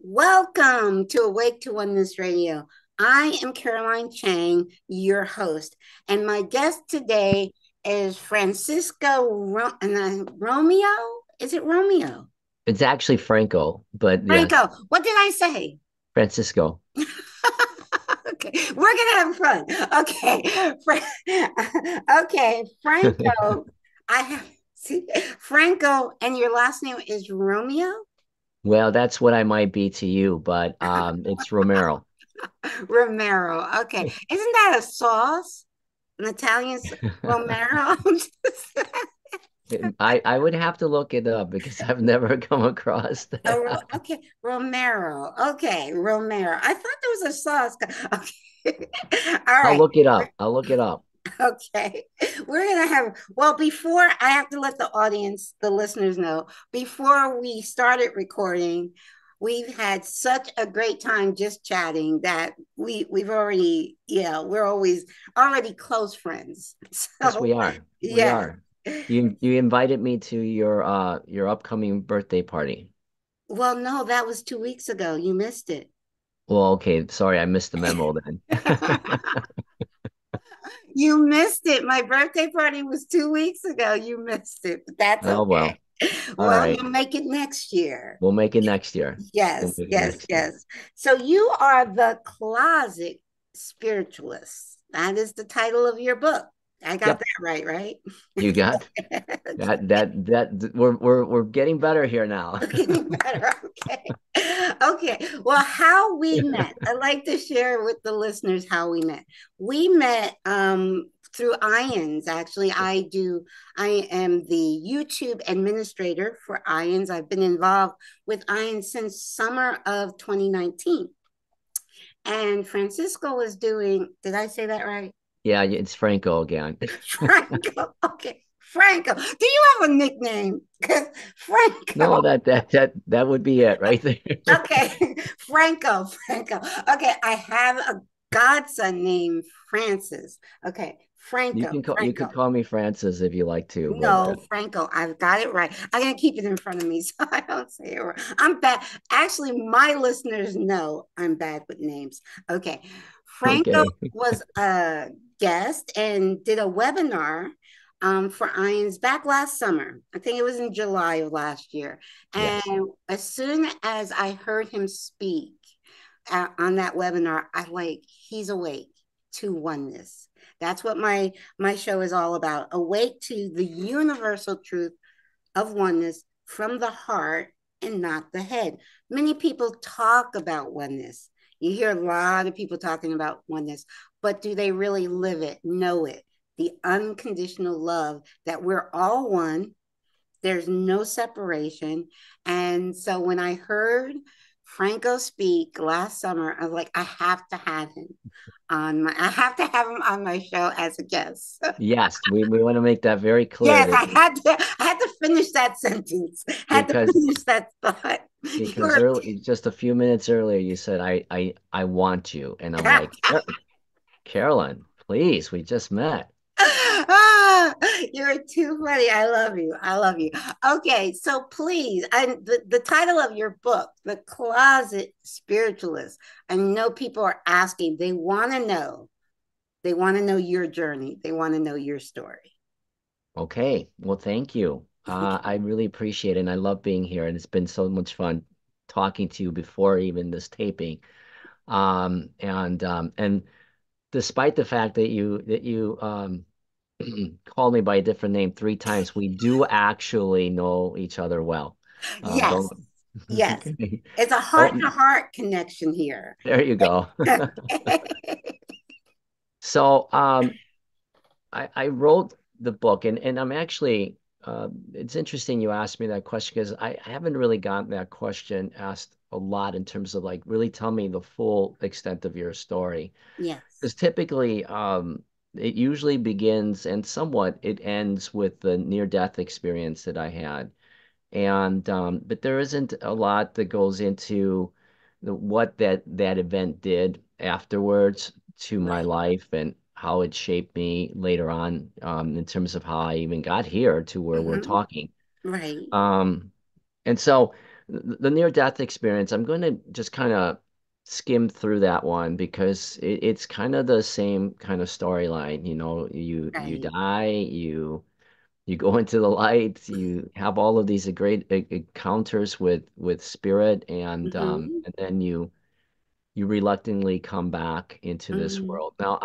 Welcome to Awake to Oneness Radio. I am Caroline Chang, your host, and my guest today is Romeo. Is it Romeo? It's actually Franco, but yes, Franco. What did I say? Francisco. Okay, we're gonna have fun. Okay, okay, Franco. I have see Franco, and your last name is Romeo. Well, that's what I might be to you, but it's Romero. Romero. Okay. Isn't that a sauce? An Italian Romero? I would have to look it up because I've never come across Oh, that. okay. Romero. Okay. Romero. I thought there was a sauce. Okay. All I'll right. look it up. I'll look it up. Okay. We're going to have, well, before I have to let the audience, the listeners know, before we started recording, we've had such a great time just chatting that we've already, yeah, we're always already close friends. Yes, So, we are. We yeah. are. You invited me to your upcoming birthday party. Well, no, that was 2 weeks ago. You missed it. Well, okay, sorry, I missed the memo then. You missed it. My birthday party was 2 weeks ago. You missed it, but that's Oh okay. well. All Well, right. you'll make it next year. We'll make it next year. We'll Yes, make it yes, next year. yes. So you are the closet spiritualist. That is the title of your book. I got Yep, that right, right? you got we're getting better here now. Getting better. Okay. Okay. Well, how we met. I'd like to share with the listeners how we met. We met through IANDS. Actually, I am the YouTube administrator for IANDS. I've been involved with IANDS since summer of 2019. And Francisco was doing, did I say that right? Yeah, it's Franco again. Franco. Okay. Franco. Do you have a nickname? Because No, Franco. that would be it right there. Okay, Franco. Okay, I have a godson named Francis. Okay, You could Franco. call me Francis if you like to, but No, Franco, I've got it right. I'm gonna keep it in front of me so I don't say it wrong. I'm bad. Actually, my listeners know I'm bad with names. Okay, Franco okay. was a guest and did a webinar for IANS back last summer. I think it was in July of last year. Yes. And as soon as I heard him speak on that webinar, I like he's awake to oneness. That's what my show is all about. Awake to the universal truth of oneness from the heart and not the head. Many people talk about oneness. You hear a lot of people talking about oneness, but do they really live it, know it? The unconditional love that we're all one, there's no separation. And so when I heard Franco speak last summer, I was like, I have to have him on my show as a guest. Yes, we want to make that very clear Yes, that I had to finish that sentence. I had to because finish that thought. because You're early just a few minutes earlier you said I want you and I'm like Carolyn, please, we just met. ah, you're too funny. I love you. I love you. Okay, so please, the title of your book, The Closet Spiritualist. I know people are asking, they want to know. They want to know your journey. They want to know your story. Okay, well, thank you. I really appreciate it, and I love being here, and it's been so much fun talking to you before even this taping. And despite the fact that you called me by a different name 3 times, we do actually know each other well. Yes, Don't. yes. Okay. It's a heart to Don't. heart connection here. There you go. Okay. So, I wrote the book, and I'm actually, it's interesting you asked me that question because I haven't really gotten that question asked a lot in terms of like really tell me the full extent of your story. Yes. Because typically, it usually begins and somewhat it ends with the near-death experience that I had. And but there isn't a lot that goes into what that event did afterwards to my Right. life and how it shaped me later on in terms of how I even got here to where we're Hmm. talking. Right. Um, and so the near-death experience, I'm going to just kind of skim through that one because it's kind of the same kind of storyline. You Right. die, you go into the light, you have all of these great encounters with spirit, Mm-hmm. and then you reluctantly come back into this Mm-hmm. world. Now,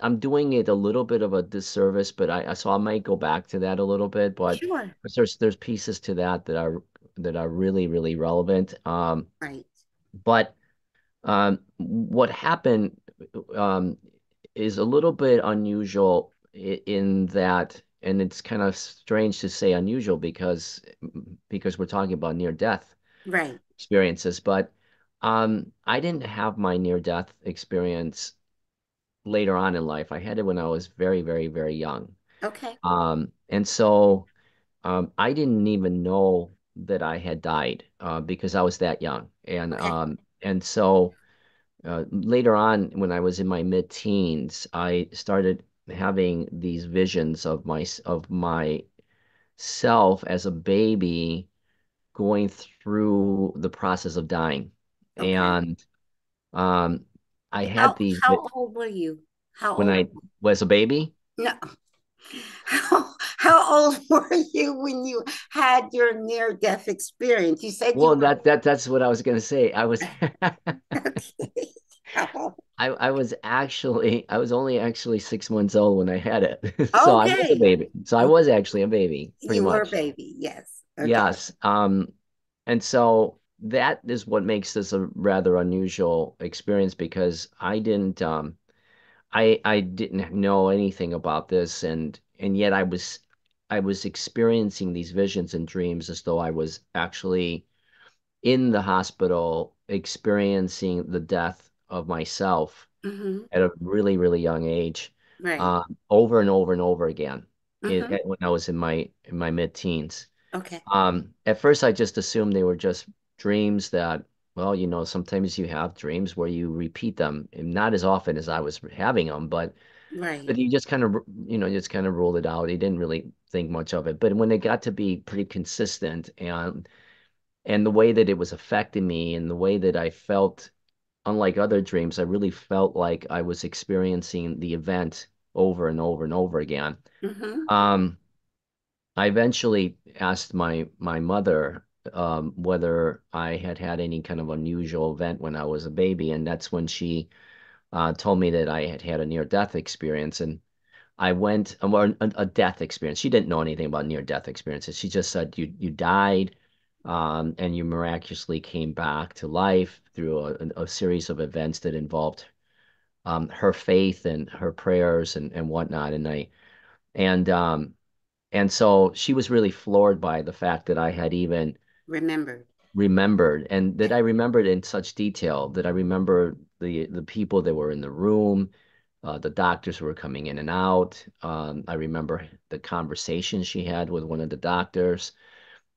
I'm doing it a little bit of a disservice, but so I might go back to that a little bit, but Sure. there's pieces to that that are really, really relevant. Right. But what happened um, is a little bit unusual in that, and it's kind of strange to say unusual because we're talking about near death Right. experiences, but I didn't have my near-death experience later on in life. I had it when I was very, very, very young. Okay. And so I didn't even know that I had died because I was that young. Okay. And so later on, when I was in my mid-teens, I started having these visions of myself as a baby going through the process of dying. Okay. And um, I had How these how old were you? How when old? I was a baby. No. How old were you when you had your near death experience? You said you Well, that's what I was gonna say. I was were okay. How I was only actually 6 months old when I had it. So I was a Okay. baby. So I was actually a baby, pretty You were a much. baby. Yes. Okay. Yes. And so that is what makes this a rather unusual experience because I didn't know anything about this, and yet I was experiencing these visions and dreams as though I was actually in the hospital experiencing the death of myself Mm-hmm. at a really, really young age, Right. over and over and over again Mm-hmm. when I was in my mid-teens. Okay. At first, I just assumed they were just dreams that, well, sometimes you have dreams where you repeat them, and not as often as I was having them, but Right. he just kind of ruled it out. He didn't really think much of it. But when it got to be pretty consistent and the way that it was affecting me and the way that I felt, unlike other dreams, I really felt like I was experiencing the event over and over and over again. Mm-hmm. Um, I eventually asked my mother whether I had had any kind of unusual event when I was a baby, and that's when she told me that I had had a near-death experience, and I went or a death experience. She didn't know anything about near-death experiences. She just said you died, and you miraculously came back to life through a series of events that involved her faith and her prayers and whatnot. And um, and so she was really floored by the fact that I had even Remembered. remembered and that Yeah. I remembered in such detail that I remember the people that were in the room, the doctors who were coming in and out. I remember the conversation she had with one of the doctors.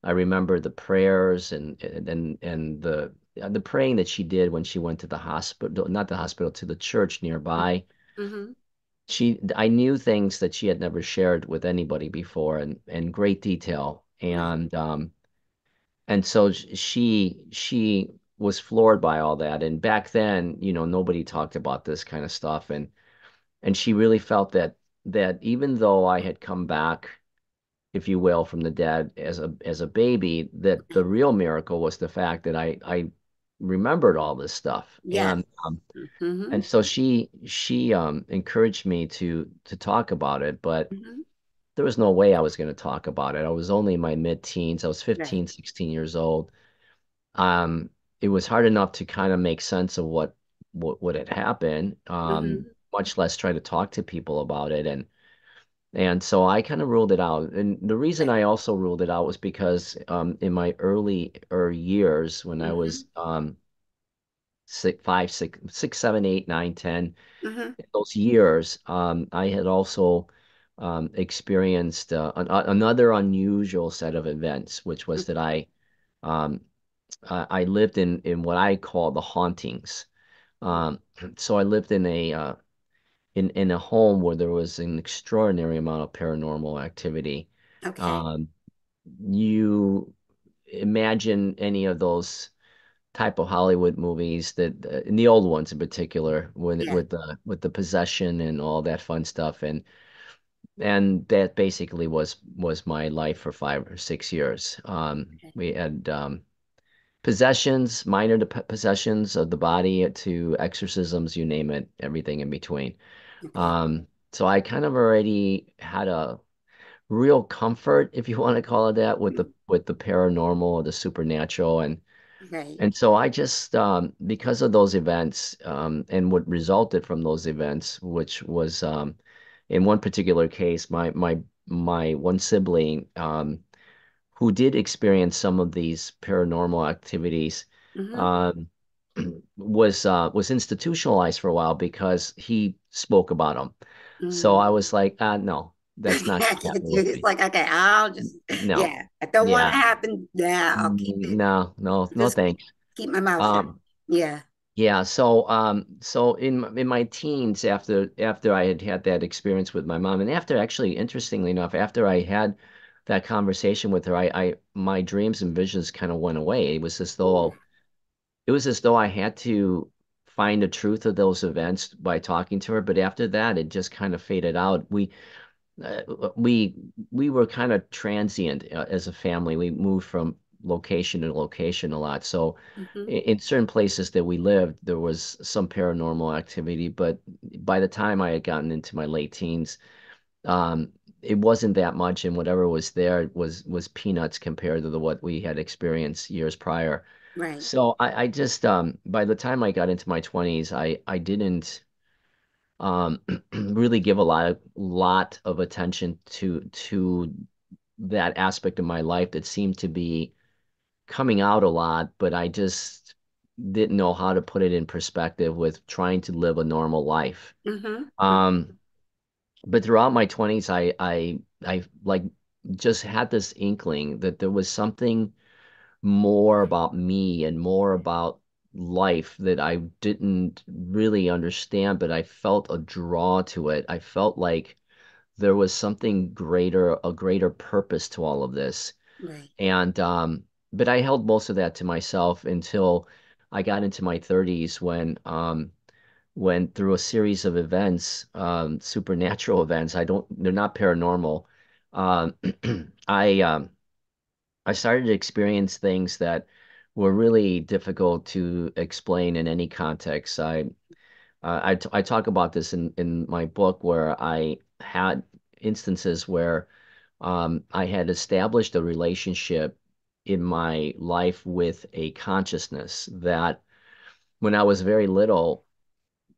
I remember the prayers and the praying that she did when she went to the hospital, not the hospital, to the church nearby. Mm-hmm. I knew things that she had never shared with anybody before in great detail. Right. And so she was floored by all that. And back then, nobody talked about this kind of stuff. And she really felt that even though I had come back, if you will, from the dead as a baby, that the real miracle was the fact that I remembered all this stuff. Yes. And Mm-hmm. so she encouraged me to talk about it, but Mm-hmm. there was no way I was going to talk about it. I was only in my mid-teens. I was Right. 15, 16 years old. Um, it was hard enough to kind of make sense of what had happened, Mm-hmm. much less try to talk to people about it. And so I kind of ruled it out. And the reason Right. I also ruled it out was because in my earlier years, when I Mm-hmm. was six, five, six, six, 7, 8, 9, 10, Mm-hmm. those years, I had also experienced another unusual set of events, which was that um, I lived in what I call the hauntings. Mm-hmm. Um, so I lived in a home where there was an extraordinary amount of paranormal activity. Okay. Um, you imagine any of those type of Hollywood movies that in the old ones in particular, when Yeah. with the possession and all that fun stuff, and that basically was my life for 5 or 6 years. Okay. We had possessions, minor possessions of the body to exorcisms, you name it, everything in between. Okay. So I kind of already had a real comfort, if you want to call it that, with Mhm. the paranormal or the supernatural, Right. and so I just because of those events and what resulted from those events, which was in one particular case, my one sibling who did experience some of these paranormal activities Mm-hmm. um, was institutionalized for a while because he spoke about them. So Mm. I was like, no, that's not I going to can't happen do it. with It's me. like, okay, I'll just, No, yeah, I don't want to yeah, happen. Yeah, I'll keep it, no, no, no, just thanks. keep my mouth shut. Um, Yeah. Yeah, so in my teens, after I had that experience with my mom, and after actually, interestingly enough, after I had that conversation with her, I my dreams and visions kind of went away. Ooh. It was as though I had to find the truth of those events by talking to her, but after that, it just kind of faded out. We we were kind of transient as a family. We moved from location to location a lot. So Mm-hmm. in certain places that we lived, there was some paranormal activity, but by the time I had gotten into my late teens, it wasn't that much, and whatever was there was peanuts compared to what we had experienced years prior. Right. So I just by the time I got into my 20s, I didn't um, really give a lot of attention to that aspect of my life that seemed to be coming out a lot, but I just didn't know how to put it in perspective with trying to live a normal life. Mm-hmm. Um, but throughout my 20s, I like just had this inkling that there was something more about me and more about life that I didn't really understand, but I felt a draw to it. I felt like there was something greater, a greater purpose to all of this. Right. And but I held most of that to myself until I got into my 30s when through a series of events, supernatural events, they're not paranormal. Um, I I started to experience things that were really difficult to explain in any context. I talk about this in my book where I had instances where I had established a relationship in my life with a consciousness that when I was very little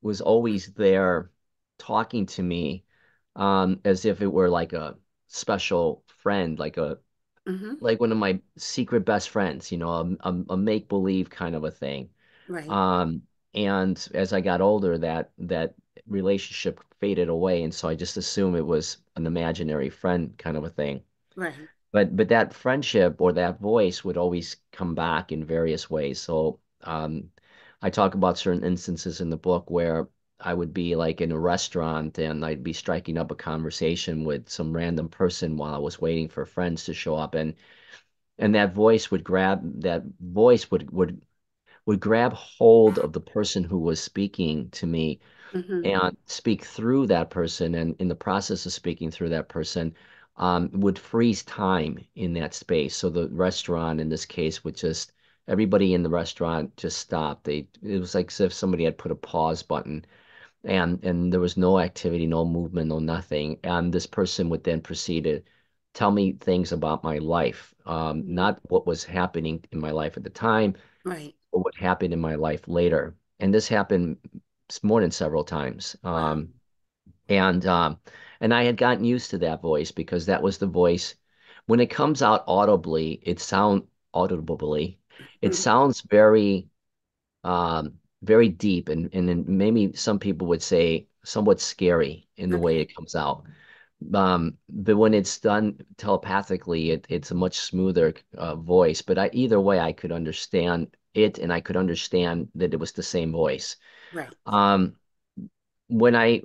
was always there talking to me as if it were like a special friend, Mm-hmm. like one of my secret best friends, a make-believe kind of a thing. Right. Um, and as I got older, that relationship faded away, and so I just assumed it was an imaginary friend kind of a thing. Right. But that friendship or that voice would always come back in various ways. So I talk about certain instances in the book where I would be like in a restaurant and I'd be striking up a conversation with some random person while I was waiting for friends to show up, and that voice would grab hold of the person who was speaking to me Mm-hmm. and speak through that person. And in the process of speaking through that person, would freeze time in that space. So the restaurant in this case would just, everybody in the restaurant just stopped. It was like as if somebody had put a pause button and there was no activity, no movement, no nothing. And this person would then proceed to tell me things about my life, Mm-hmm. not what was happening in my life at the time, Right. or what happened in my life later. And this happened more than several times. Wow. And and I had gotten used to that voice because that was the voice. When it comes out audibly, it Mhm. sounds very deep and then maybe some people would say somewhat scary in the way Okay. it comes out. But when it's done telepathically, it's a much smoother voice. But either way, I could understand it, and I could understand that it was the same voice. Right. Um, when I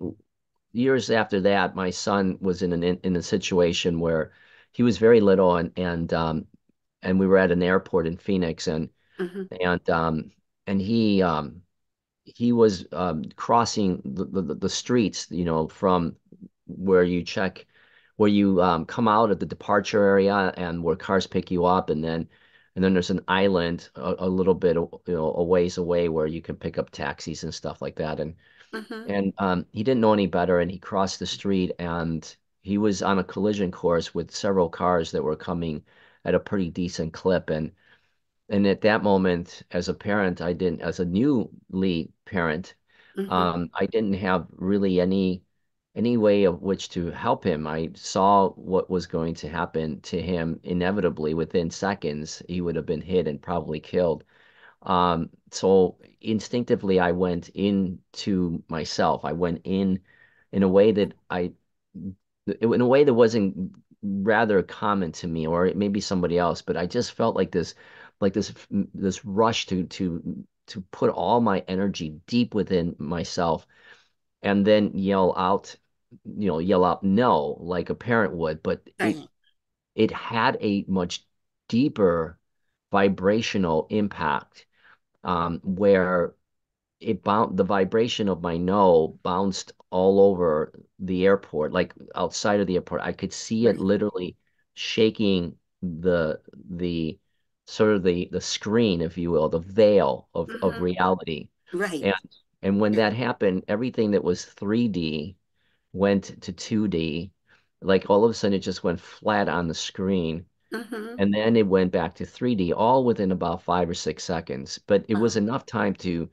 years after that, my son was in a situation where he was very little, and and we were at an airport in Phoenix, Mhm. and um, and he was crossing the streets, from where you check, where you come out of the departure area and where cars pick you up, and then there's an island a little bit, a ways away where you can pick up taxis and stuff like that. And Mhm. and he didn't know any better, and he crossed the street, and he was on a collision course with several cars that were coming at a pretty decent clip. And at that moment, as a parent, as a newly parent, Mhm. I didn't have really any way of which to help him. I saw what was going to happen to him inevitably within seconds. He would have been hit and probably killed. So instinctively, I went into myself. I went in a way that in a way that wasn't rather common to me, or maybe somebody else, but I just felt like this rush to put all my energy deep within myself and then yell out no, like a parent would, but it Right. it had a much deeper vibrational impact, where the vibration of my no bounced all over the airport, like outside of the airport. I could see it Right. literally shaking the sort of the screen, if you will, the veil of Mhm. reality. Right. And and when Yeah. that happened, everything that was 3D went to 2D. Like all of a sudden it just went flat on the screen. Mhm. And then it went back to 3D, all within about 5 or 6 seconds. But it was Wow. enough time to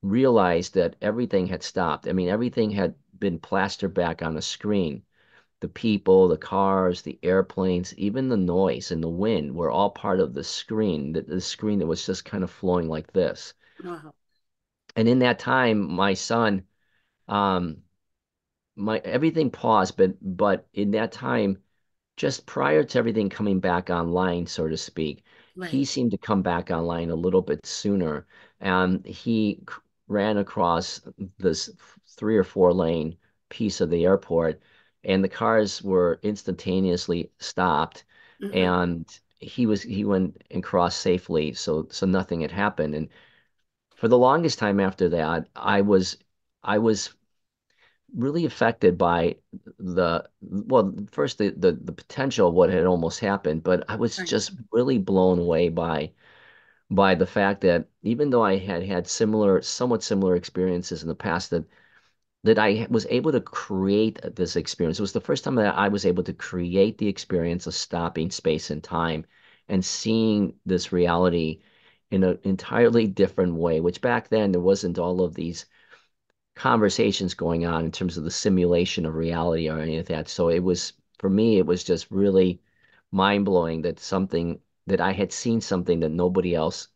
realized that everything had stopped. I mean, everything had been plastered back on the screen. The people, the cars, the airplanes, even the noise and the wind were all part of the screen that was just kind of flowing like this. Wow. And in that time, my son, um, my everything paused, but in that time, just prior to everything coming back online, so to speak, he Right. seemed to come back online a little bit sooner. And ran across this 3 or 4 lane piece of the airport, and the cars were instantaneously stopped. Mhm. And he went and crossed safely, so nothing had happened. And for the longest time after that, I was really affected by first the potential of what had almost happened, but I was Right. just really blown away by the fact that even though I had had somewhat similar experiences in the past, that I was able to create this experience. It was the first time that I was able to create the experience of stopping space and time and seeing this reality in an entirely different way, which back then there wasn't all of these conversations going on in terms of the simulation of reality or any of that. So for me, it was just really mind blowing that I had seen something that nobody else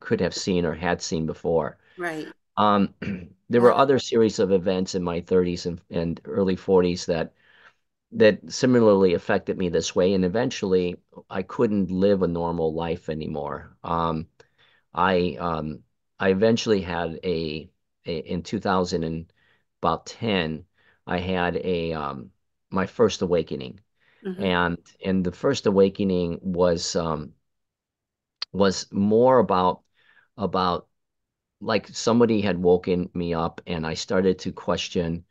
could have seen or had seen before. Right. Um, there were Wow. other series of events in my 30s and early 40s that similarly affected me this way. And eventually, I couldn't live a normal life anymore. I um I eventually had in 2000 and about 10, I had a my first awakening. Mhm. And the first awakening was more about like somebody had woken me up, and I started to question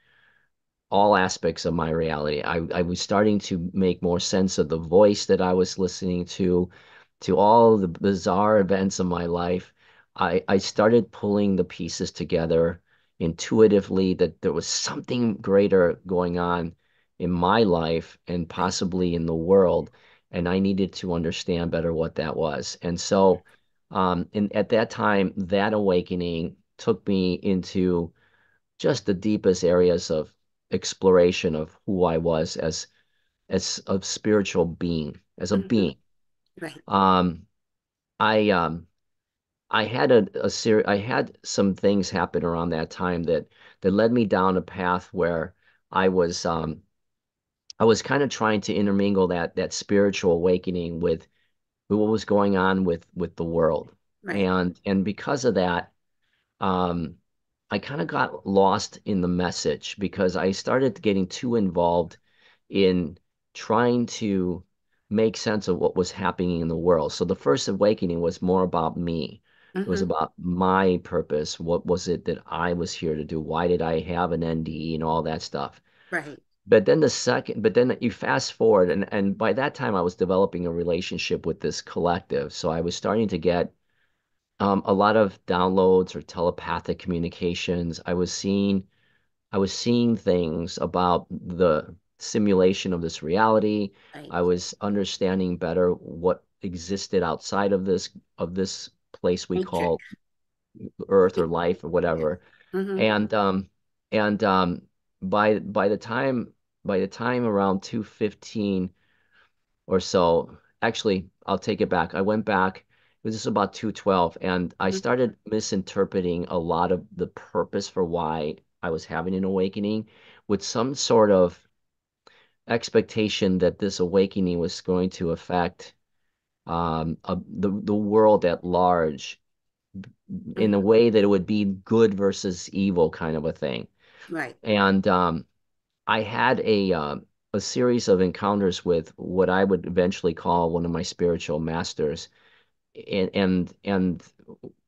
all aspects of my reality. I was starting to make more sense of the voice that I was listening to all the bizarre events of my life. I started pulling the pieces together intuitively that there was something greater going on in my life and Right. possibly in the world, and I needed to understand better what that was. And so, and at that time, that awakening took me into just the deepest areas of exploration of who I was as a spiritual being, as a Mhm. being. Right. Um, I I had I had some things happen around that time that led me down a path where I was um I was kind of trying to intermingle that spiritual awakening with what was going on with the world. Right. And because of that, um, I kind of got lost in the message because I started getting too involved in trying to make sense of what was happening in the world. So the first awakening was more about me. It was Mm-hmm. about my purpose. What was it that I was here to do? Why did I have an NDE and all that stuff? Right. But then you fast forward, and by that time I was developing a relationship with this collective. So I was starting to get a lot of downloads or telepathic communications. I was seeing things about the simulation of this reality. Right. I was understanding better what existed outside of this place we call Matrix. Earth or life or Yeah. whatever. Mm-hmm. And and by the time around 2:15 or so, actually, I'll take it back. I went back. It was just about 2:12, and I started misinterpreting a lot of the purpose for why I was having an awakening with some sort of expectation that this awakening was going to affect the world at large in a Mm-hmm. way that it would be good versus evil kind of a thing. Right. And I had a series of encounters with what I would eventually call one of my spiritual masters, and and and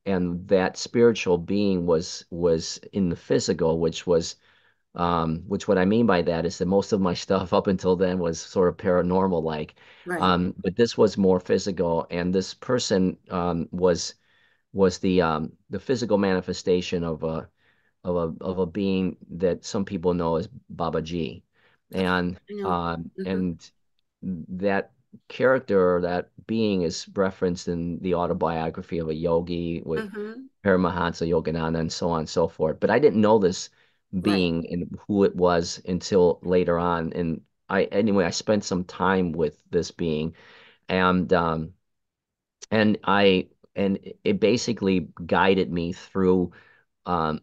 and that spiritual being was in the physical, which what I mean by that is that most of my stuff up until then was sort of paranormal like, Right. but this was more physical, and this person was the physical manifestation of a being that some people know as Baba Ji. Okay. And I know. Mm-hmm. that character or that being is referenced in the autobiography of a yogi with Mm-hmm. Paramahansa Yogananda and so on and so forth. But I didn't know this Right. being and who it was until later on. And anyway, I spent some time with this being, and and I and it basically guided me through um,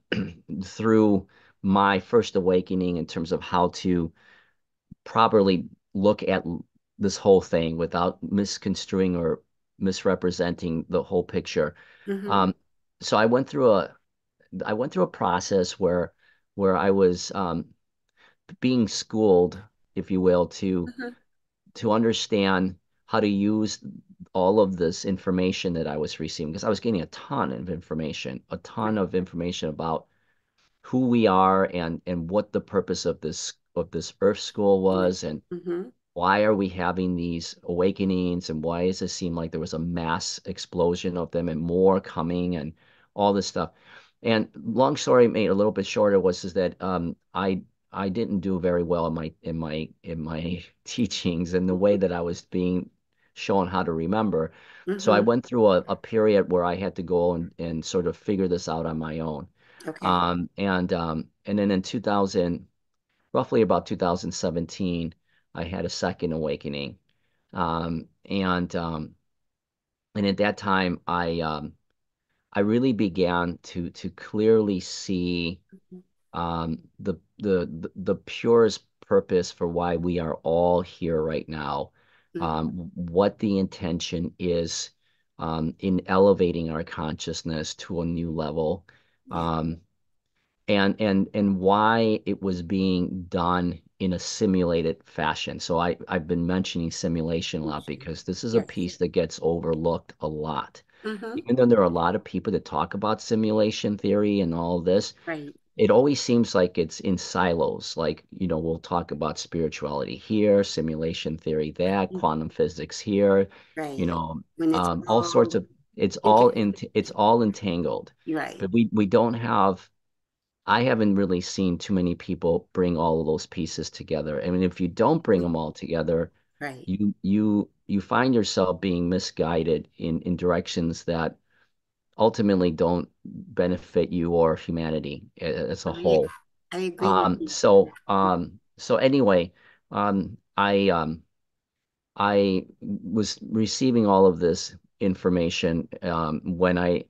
through my first awakening in terms of how to properly look at this whole thing without misconstruing or misrepresenting the whole picture. Mm-hmm. Um, so I went through a process where I was being schooled, if you will, Mm-hmm. to understand how to use all of this information that I was receiving because I was getting a ton Right. of information about who we are and what the purpose of this Earth School Yes. was and Mm-hmm. why are we having these awakenings and why does it seem like there was a mass explosion of them and more coming and all this stuff. And long story made a little bit shorter was is that I didn't do very well in my teachings and the way that I was being shown how to remember. So I Mm-hmm. went through a period where I had to go and sort of figure this out on my own. Okay. And then in 2000, roughly about 2017, I had a second awakening. Um, and um, and at that time, I really began to clearly see the purest purpose for why we are all here right now. Mm-hmm. What the intention is in elevating our consciousness to a new level. Yeah. Um, and why it was being done in a simulated fashion. So I've been mentioning simulation a lot because this is a Yes. piece that gets overlooked a lot. Mm-hmm. Even though there are a lot of people that talk about simulation theory and all this, Right. it always seems like it's in silos. Like, we'll talk about spirituality here, simulation theory that, Mm. quantum physics here, you Right. know, When it's all sorts all of it's interconnected. all entangled. Right. But we don't have I haven't really seen too many people bring all of those pieces together. I mean, if you don't bring them all together, Right. you find yourself being misguided in directions that ultimately don't benefit you or humanity as a I whole. I agree with you. So anyway, um, I um, I was receiving all of this information when I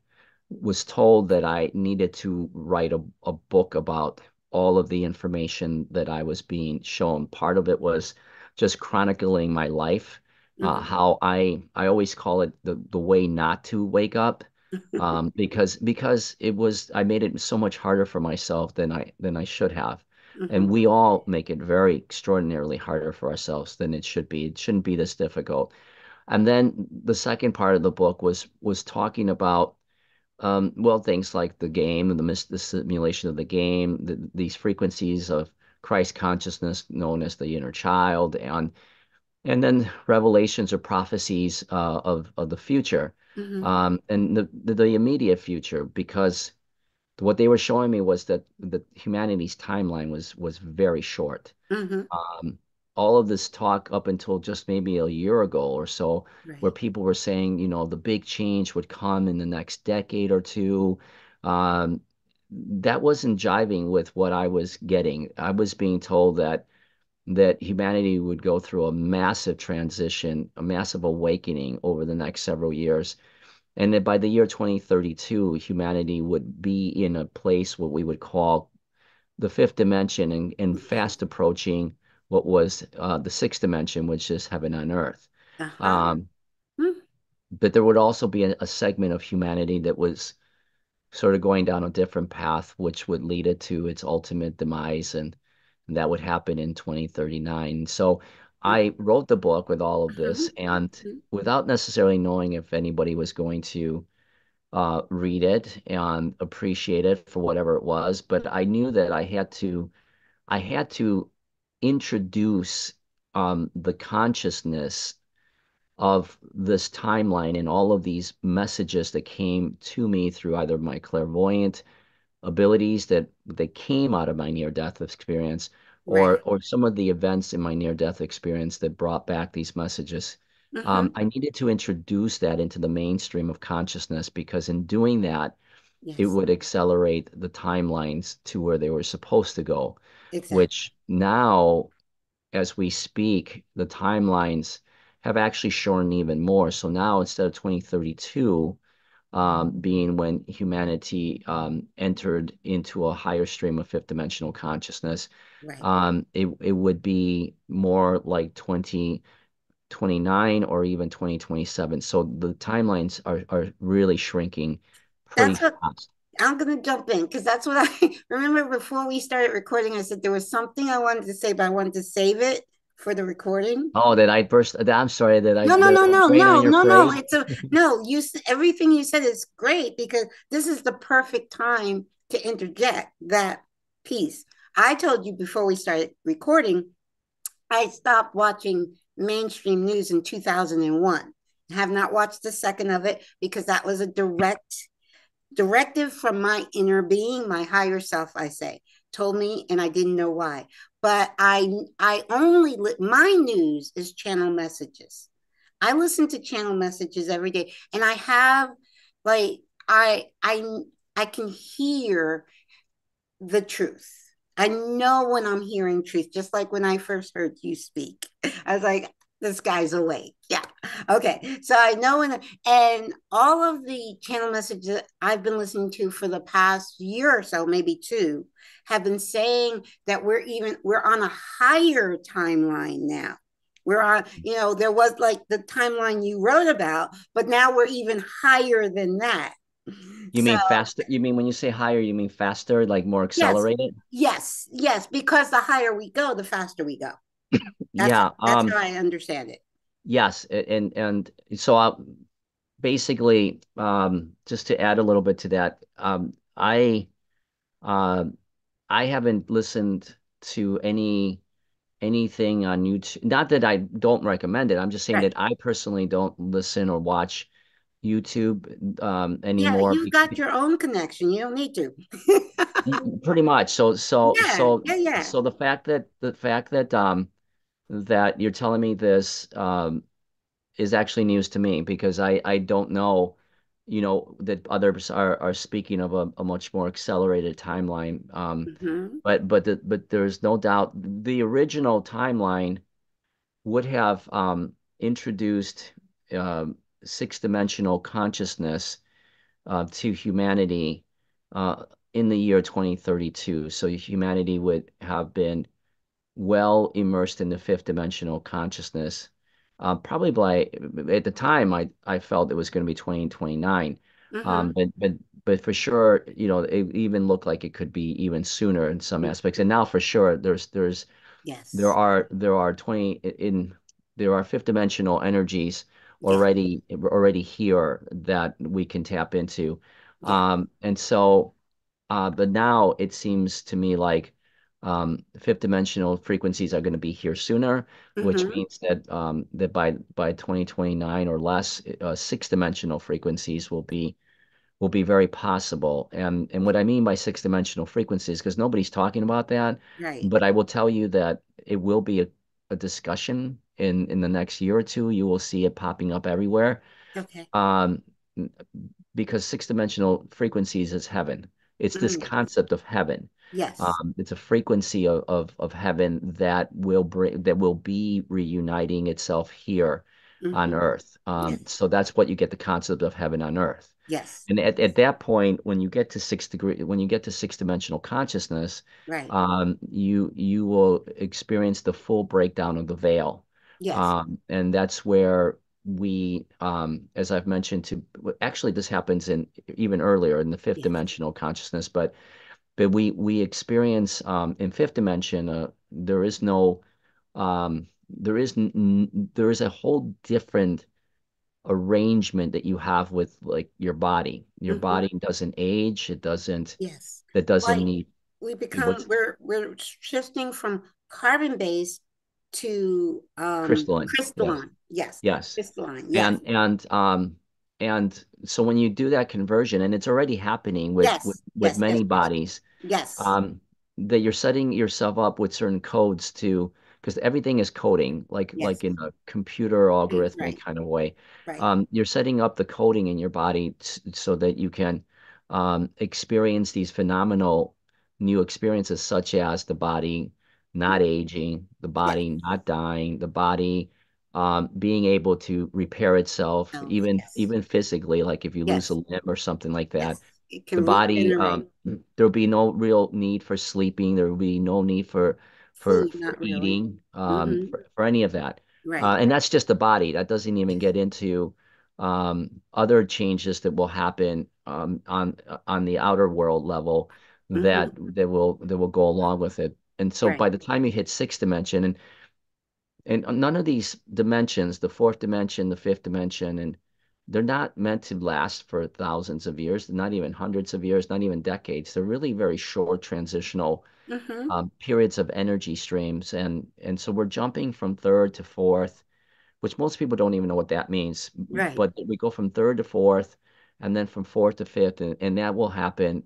was told that I needed to write a book about all of the information that I was being shown. Part of it was just chronicling my life, Mm-hmm. how I always call it the way not to wake up, because I made it so much harder for myself than I should have. And Mm-hmm. we all make it very extraordinarily harder for ourselves than it should be. It shouldn't be this difficult. And then the second part of the book was talking about well, things like the game and the simulation of the game, these frequencies of Christ consciousness known as the inner child, and then revelations or prophecies of the future, Mm-hmm. and the immediate future, because what they were showing me was that humanity's timeline was very short. Mm-hmm. um, all of this talk up until just maybe a year ago or so, where Right. people were saying, the big change would come in the next decade or two, um, that wasn't jiving with what I was getting. I was being told that humanity would go through a massive transition, a massive awakening over the next several years. And that by the year 2032, humanity would be in a place what we would call the fifth dimension, and Mm-hmm. fast approaching what was the sixth dimension, which is heaven on earth. Uh-huh. Um, Mm-hmm. but there would also be a segment of humanity that was sort of going down a different path, which would lead it to its ultimate demise, and that would happen in 2039. So I wrote the book with all of this, and Mm-hmm. without necessarily knowing if anybody was going to read it and appreciate it for whatever it was, but I knew that I had to introduce the consciousness of this timeline and all of these messages that came to me through either my clairvoyant abilities that came out of my near-death experience, or Right. some of the events in my near-death experience that brought back these messages. Mm-hmm. I needed to introduce that into the mainstream of consciousness, because in doing that, it Yes. would accelerate the timelines to where they were supposed to go, Exactly. which now, as we speak, the timelines have actually shortened even more. So now, instead of 2032 being when humanity entered into a higher stream of fifth dimensional consciousness, Right. it would be more like 2029 or even 2027. So the timelines are really shrinking pretty That's what fast. I'm going to jump in because that's what I remember before we started recording. I said there was something I wanted to say, but I wanted to save it for the recording. Oh, that I burst. I'm sorry that I No, no, that no, I no, rain on no, your no, no. parade. It's a no. Everything you said is great because this is the perfect time to interject that piece. I told you before we started recording, I stopped watching mainstream news in 2001. Have not watched a second of it because that was a directive from my inner being, my higher self, I say, told me, and I didn't know why. But I only my news is channel messages. I listen to channel messages every day, and I have like I can hear the truth. I know when I'm hearing truth, just like when I first heard you speak. I was like, this guy's awake. Yeah. Okay. So I know and all of the channel messages I've been listening to for the past year or so, maybe two, have been saying that we're on a higher timeline now. We're on, there was like the timeline you wrote about, but now we're even higher than that. You So mean faster? You mean when you say higher, you mean faster, like more yes, accelerated? yes, because the higher we go, the faster we go. That's Yeah. that's how I understand it. Yes. And so basically, just to add a little bit to that, um, I haven't listened to anything on YouTube. Not that I don't recommend it. I'm just saying Right. that I personally don't listen or watch YouTube Yeah, anymore. you've got your own connection. You don't need to. Pretty much. So so Yeah, so yeah, yeah. so the fact that you're telling me this is actually news to me, because I don't know, that others are speaking of a much more accelerated timeline. Hmm. But there's no doubt the original timeline would have introduced six dimensional consciousness to humanity in the year 2032. So humanity would have been well immersed in the fifth dimensional consciousness. Probably at the time, I felt it was going to be 2029. Hmm. But but for sure, it even looked like it could be even sooner in some Mm. aspects. And now for sure, there Yes. are there are 20 in there are fifth dimensional energies Yes. already here that we can tap into. Yes. And so but now it seems to me like fifth dimensional frequencies are going to be here sooner, which Mm-hmm. means that that by 2029 or less, sixth dimensional frequencies will be very possible. And what I mean by sixth dimensional frequencies, because nobody's talking about that, Right. but I will tell you that it will be a discussion in the next year or two. You will see it popping up everywhere. Okay. Um, because sixth dimensional frequencies is heaven. It's this Mm. concept of heaven. Yes. It's a frequency of heaven that will be reuniting itself here on Mm-hmm. earth. Yes. So that's what you get the concept of heaven on earth. Yes. And at that point, when you get to sixth dimensional consciousness, Right. you will experience the full breakdown of the veil. Yes. And that's where as I've mentioned actually this happens in even earlier in the fifth Yes. dimensional consciousness, but we experience in fifth dimension, there is a whole different arrangement that you have with like your body. Your Mm-hmm. body doesn't age. Yes. It doesn't Like need we become, what's we're shifting from carbon based to crystalline. Yes. crystalline. Yes. Yes. Crystalline. Yes. And so when you do that conversion, and it's already happening Yes. with Yes. Yes. many Yes. bodies, Yes. um, that you're setting yourself up with certain codes because everything is coding, Yes. like in a computer algorithmic Right. kind of way. Right. You're setting up the coding in your body so that you can experience these phenomenal new experiences, such as the body not aging, the Yes. body not dying, the body being able to repair itself, Oh, even physically, like if you lose a yes. limb or something like that. Yes. It The can body, regenerate. there'll be no real need for sleeping. There will be no need Food, for not really. eating, Mm-hmm. for any of that. Right. And that's just the body. That doesn't even get into other changes that will happen on the outer world level Mm-hmm. that will go along with it. And so Right. by the time you hit sixth dimension, and none of these dimensions, the fourth dimension, the fifth dimension, and they're not meant to last for thousands of years, not even hundreds of years, not even decades. They're really very short transitional Mm-hmm. periods of energy streams. And so we're jumping from third to fourth, which most people don't even know what that means. Right. But we go from third to fourth, and then from fourth to fifth, and that will happen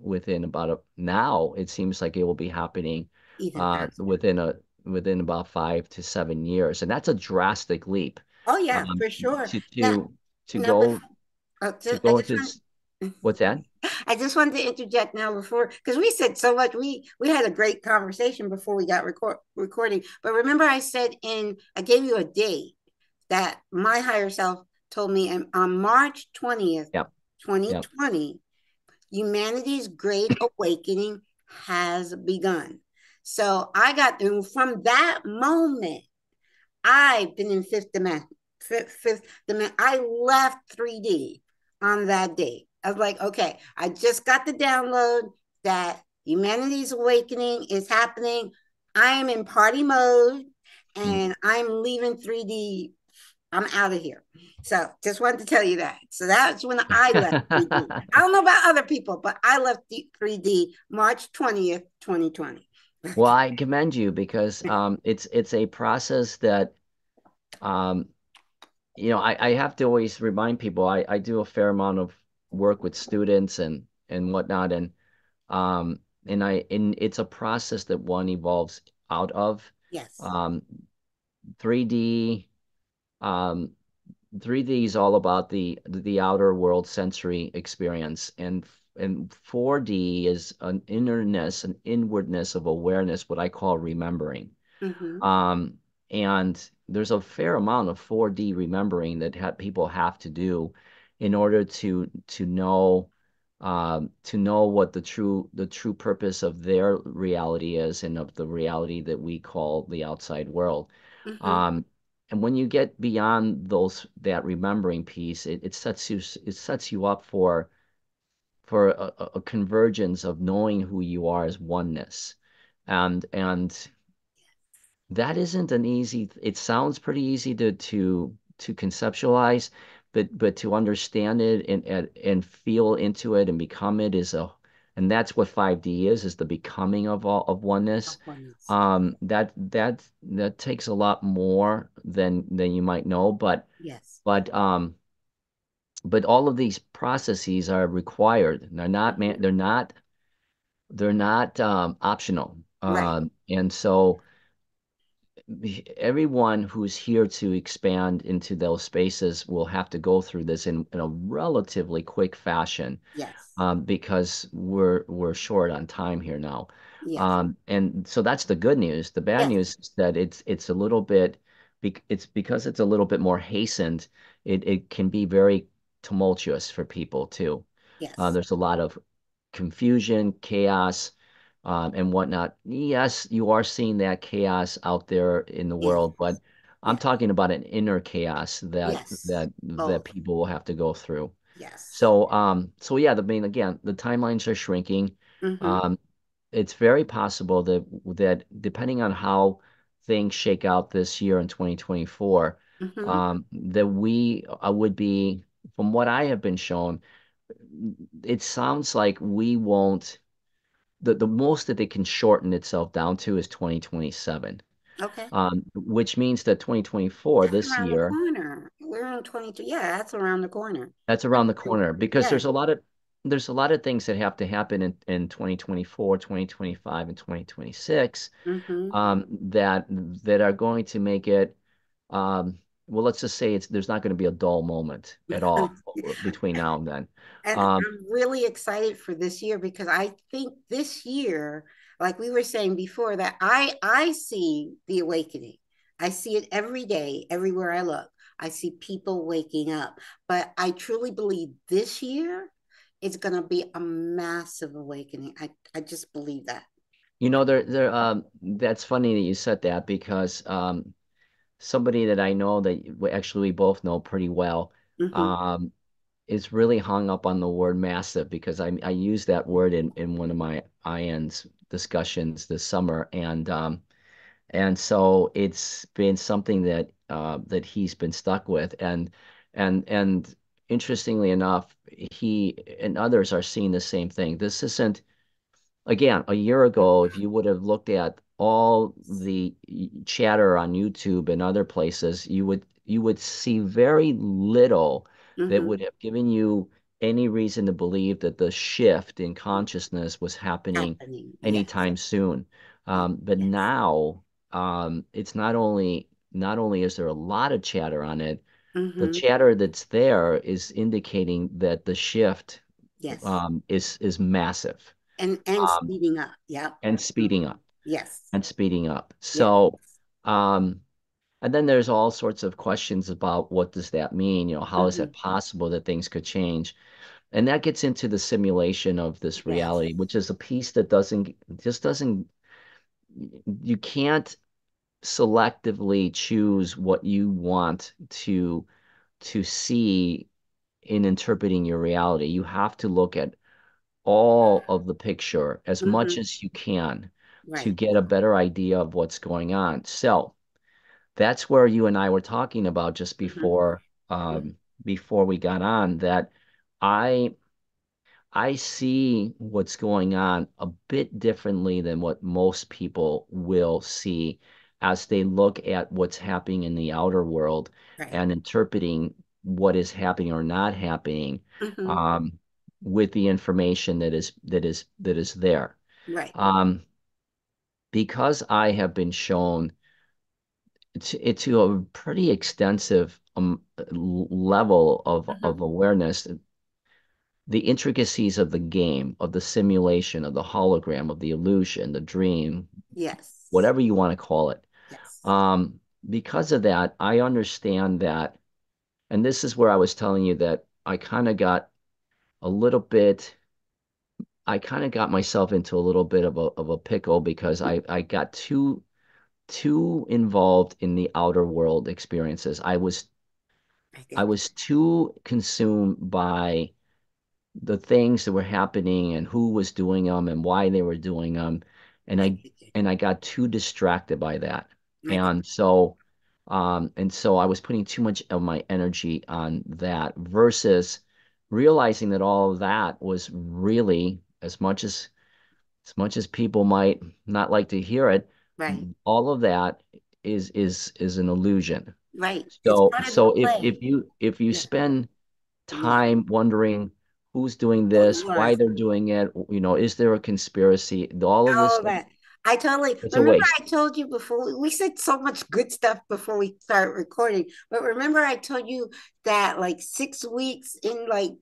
now it seems like it will be happening Even uh, faster. within a within about 5 to 7 years, and that's a drastic leap. Oh yeah, Um, for sure. to Now, to to now go before, I go just into want what's that? I just wanted to interject now before because we said so much. We had a great conversation before we got recording. But remember, I gave you a date that my higher self told me on March 20th, Yep, yep. 2020, humanity's great awakening has begun. So I got from that moment, I've been in fifth dimension. I left 3D on that date. I was like, okay, I just got the download that humanity's awakening is happening. I am in party mode Mm. and I'm leaving 3D. I'm out of here. So just wanted to tell you that. So that's when I left 3D. I don't know about other people, but I left 3D March 20th, 2020. Well, I commend you because it's a process that um, I have to always remind people I do a fair amount of work with students and whatnot, um, and it's a process that one evolves out of. Yes. Um, 3D, um, 3D is all about the outer world sensory experience, and 4D is an innerness, an inwardness of awareness, what I call remembering. Mm-hmm. Um, and there's a fair amount of 4D remembering that people have to do in order to know what the true purpose of their reality is and of the reality that we call the outside world. Mm-hmm. Um, and when you get beyond that remembering piece, it sets you up for a convergence of knowing who you are as oneness. And that isn't an easy, it sounds pretty easy to conceptualize, but to understand it and feel into it and become it and that's what 5D is the becoming of all of oneness. Of oneness. That takes a lot more than you might know, Yes. but um but all of these processes are required. Hmm. They're not optional. Right. And so everyone who's here to expand into those spaces will have to go through this in a relatively quick fashion, Yes. because we're short on time here now. Yes. And so that's the good news. The bad Yes. news is that it's a little bit it's because it's a little bit more hastened. It can be very tumultuous for people too. Yes. There's a lot of confusion, chaos, and whatnot. Yes, you are seeing that chaos out there in the Yes. world, but I'm Yes. talking about an inner chaos Yes. that Both. people will have to go through. Yes. So yeah, again, the timelines are shrinking. Mm-hmm. Um, it's very possible that depending on how things shake out this year in 2024, Mm-hmm. that we would be, from what I have been shown, it sounds like we won't, the most that it can shorten itself down to is 2027, Okay. which means that 2024, That's this around the year, corner. We're on 22. Yeah, that's around the corner. that's around the corner because Yeah. there's a lot of things that have to happen in 2024, 2025, and 2026, Mm-hmm. that are going to make it, well, let's just say there's not going to be a dull moment at all between now and then. And Um, I'm really excited for this year because I think this year, like we were saying before, that I see the awakening. I see it every day, everywhere I look. I see people waking up. But I truly believe this year is going to be a massive awakening. I just believe that. that's funny that you said that because somebody that I know that we both know pretty well, Mm-hmm. um, is really hung up on the word massive because I use that word in one of my IANDS discussions this summer, and so it's been something that he's been stuck with, and interestingly enough, he and others are seeing the same thing. This isn't Again, a year ago, if you would have looked at all the chatter on YouTube and other places, you would see very little that Mm-hmm. would have given you any reason to believe that the shift in consciousness was happening Happening. Yes. anytime soon. But Yes. now, it's not only is there a lot of chatter on it, the Mm-hmm. chatter that's there is indicating that the shift, Yes. is massive, And um, speeding up. Yep. and speeding Mm-hmm. up Yes. and speeding up. Yes. Um, and then there's all sorts of questions about what does that mean? How is Mm-hmm. it possible that things could change? And that gets into the simulation of this Yes. reality, which is a piece that doesn't, you can't selectively choose what you want to see in interpreting your reality. You have to look at all of the picture as much Mm-hmm. as you can to Right. get a better idea of what's going on. So that's where you and I were talking about just Mm-hmm. before we got on, that I I see what's going on a bit differently than what most people will see as they look at what's happening in the outer world Right. and interpreting what is happening or not happening, Mm-hmm. um, with the information that is there. Right. Um, because I have been shown to a pretty extensive level of Mm-hmm. awareness, the intricacies of the game, of the simulation, of the hologram, of the illusion, the dream, Yes. whatever you want to call it. Yes. Um, because of that, I understand that, and this is where I was telling you that a little bit, I kind of got myself into a little bit of a pickle because I got too involved in the outer world experiences. I I I get was too consumed by the things that were happening and who was doing them and why they were doing them, and I I get you. and I got too distracted by that, I get and so I was putting too much of my energy on that versus realizing that all of that was really, as much as people might not like to hear it, right. all of that is an illusion. Right. It's So part of the so if you yeah. spend Yeah. time wondering who's doing Oh, this, you are. why they're doing it, is there a conspiracy? All of this Oh, stuff, that I totally it's a remember. waste. I told you before we said so much good stuff before we start recording. But remember, I told you that like 6 weeks in, like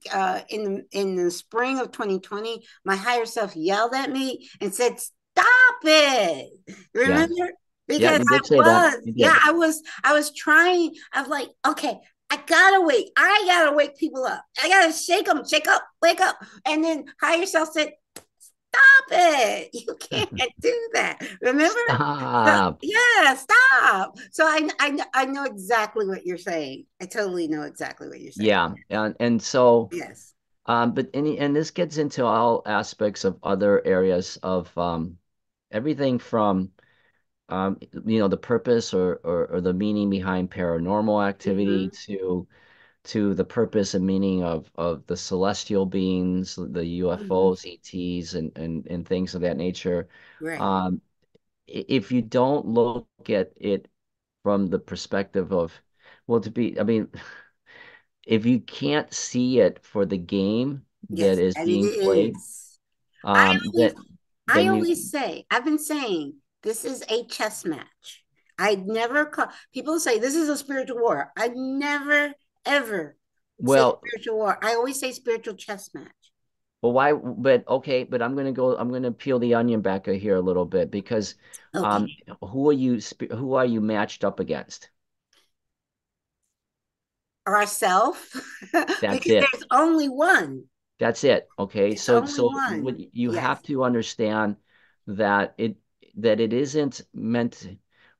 in the spring of 2020, my higher self yelled at me and said, "Stop it!" Yes. Remember? Yeah, Because you did say that. You yeah, did. I was trying. I was like, okay, I gotta wake people up. I gotta shake them, shake up, wake up. And then higher self said, stop it. You can't do that. Remember? So, Stop. yeah, stop. So I know exactly what you're saying. I totally know exactly what you're saying. Yeah. And so Yes. but this gets into all aspects of other areas of everything from the purpose or the meaning behind paranormal activity Mm-hmm. to the purpose and meaning of the celestial beings, the Mm-hmm. UFOs, ETs, and things of that nature. Right. Um, if you don't look at it from the perspective of, well, I mean, if you can't see it for the game that Yes, is and it being played, is. I um, always that I then you, always say, I've been saying this is a chess match. I never call people say this is a spiritual war. I never ever say well, spiritual war. I always say spiritual chess match. well, why? But okay, but I'm gonna peel the onion back here a little bit because Okay. who are you matched up against? Ourself That's because it. there's only one. That's it. Okay. It's So only so one. what you Yes. have to understand that it isn't meant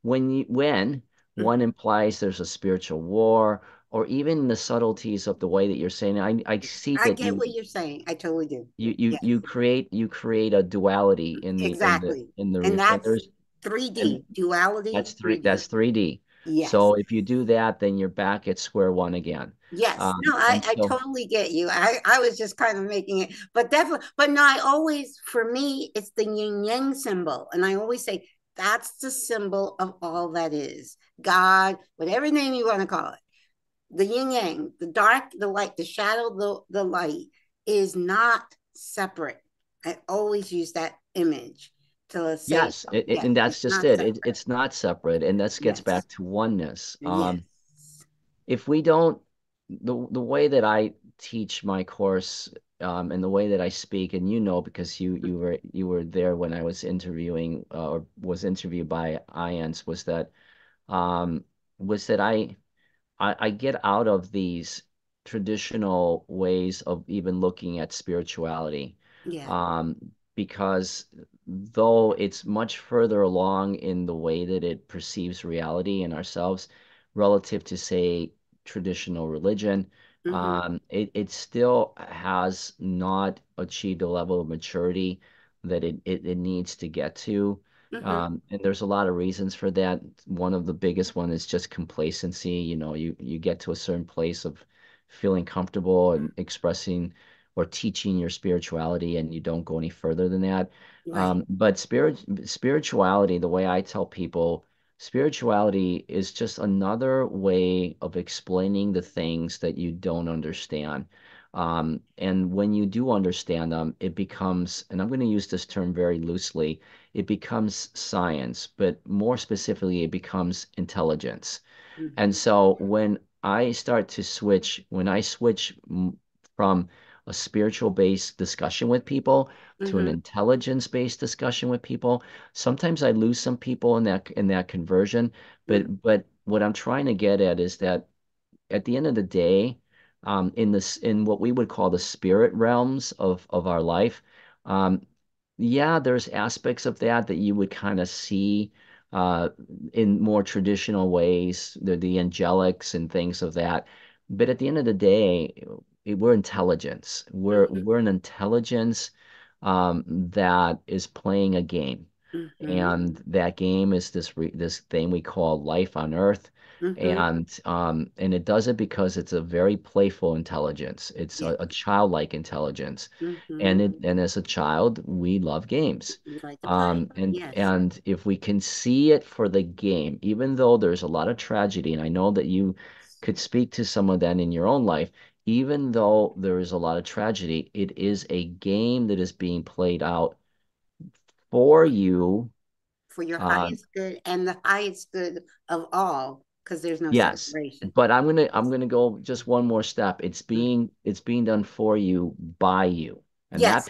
when one Mhm. implies there's a spiritual war or even the subtleties of the way that you're saying it, I see I that get what you're saying. I totally do. Yes, you create a duality exactly. in the And and that's there's and 3D duality, that's 3D. 3D. Yes. So if you do that, then you're back at square one again. Yes. No, And I so totally get you. I was just kind of making it, but definitely, but no, I always, for me, it's the yin yang symbol. And I always say that's the symbol of all that is God, whatever name you want to call it. The yin yang, the dark, the light, the shadow, the light is not separate. I always use that image to say, yes, yes, and that's it's just not it. separate. It's not separate, and this gets Yes. back to oneness. Yes. If we don't, the way that I teach my course, and the way that I speak, and because you were there when I was interviewing or was interviewed by IANDS, um, was that I get out of these traditional ways of even looking at spirituality, Yeah. um, because though it's much further along in the way that it perceives reality and ourselves relative to, say, traditional religion, Mm-hmm. it still has not achieved a level of maturity that it needs to get to. Mm-hmm. And there's a lot of reasons for that. One of the biggest one is just complacency. You get to a certain place of feeling comfortable and expressing or teaching your spirituality, and you don't go any further than that. Right. But spirituality, the way I tell people, spirituality is just another way of explaining the things that you don't understand. And when you do understand them, it becomes, and I'm going to use this term very loosely, it becomes science, but more specifically, it becomes intelligence. And Mm-hmm. so when I switch from a spiritual based discussion with people to an Mm-hmm. intelligence based discussion with people, sometimes I lose some people in that conversion. Mm-hmm. But what I'm trying to get at is that at the end of the day, in what we would call the spirit realms of our life, um, yeah, there's aspects of that you would kind of see uh, in more traditional ways, the angelics and things of that. But at the end of the day, we're intelligence. Mm-hmm. We're an intelligence that is playing a game, Mm-hmm. and that game is this thing we call life on Earth, Mm-hmm. and it does it because it's a very playful intelligence. It's Yes. a childlike intelligence, Mm-hmm. and as a child, we love games. We like to play. Yes. And if we can see it for the game, even though there's a lot of tragedy, and I know that you could speak to some of that in your own life, even though there is a lot of tragedy, it is a game that is being played out for you. For your Um, highest good and the highest good of all, because there's no yes, separation. but I'm gonna go just one more step. It's being done for you by you, and Yes, that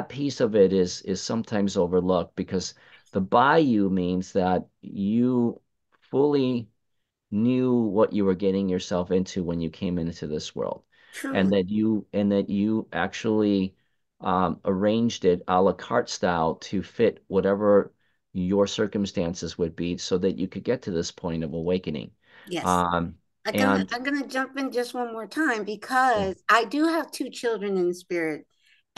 piece of it is sometimes overlooked because the by you means that you fully knew what you were getting yourself into when you came into this world, and truly. that you actually arranged it a la carte style to fit whatever your circumstances would be, so that you could get to this point of awakening. Yes. Um, I'm gonna and I'm gonna jump in just one more time yeah, because I do have two children in the spirit,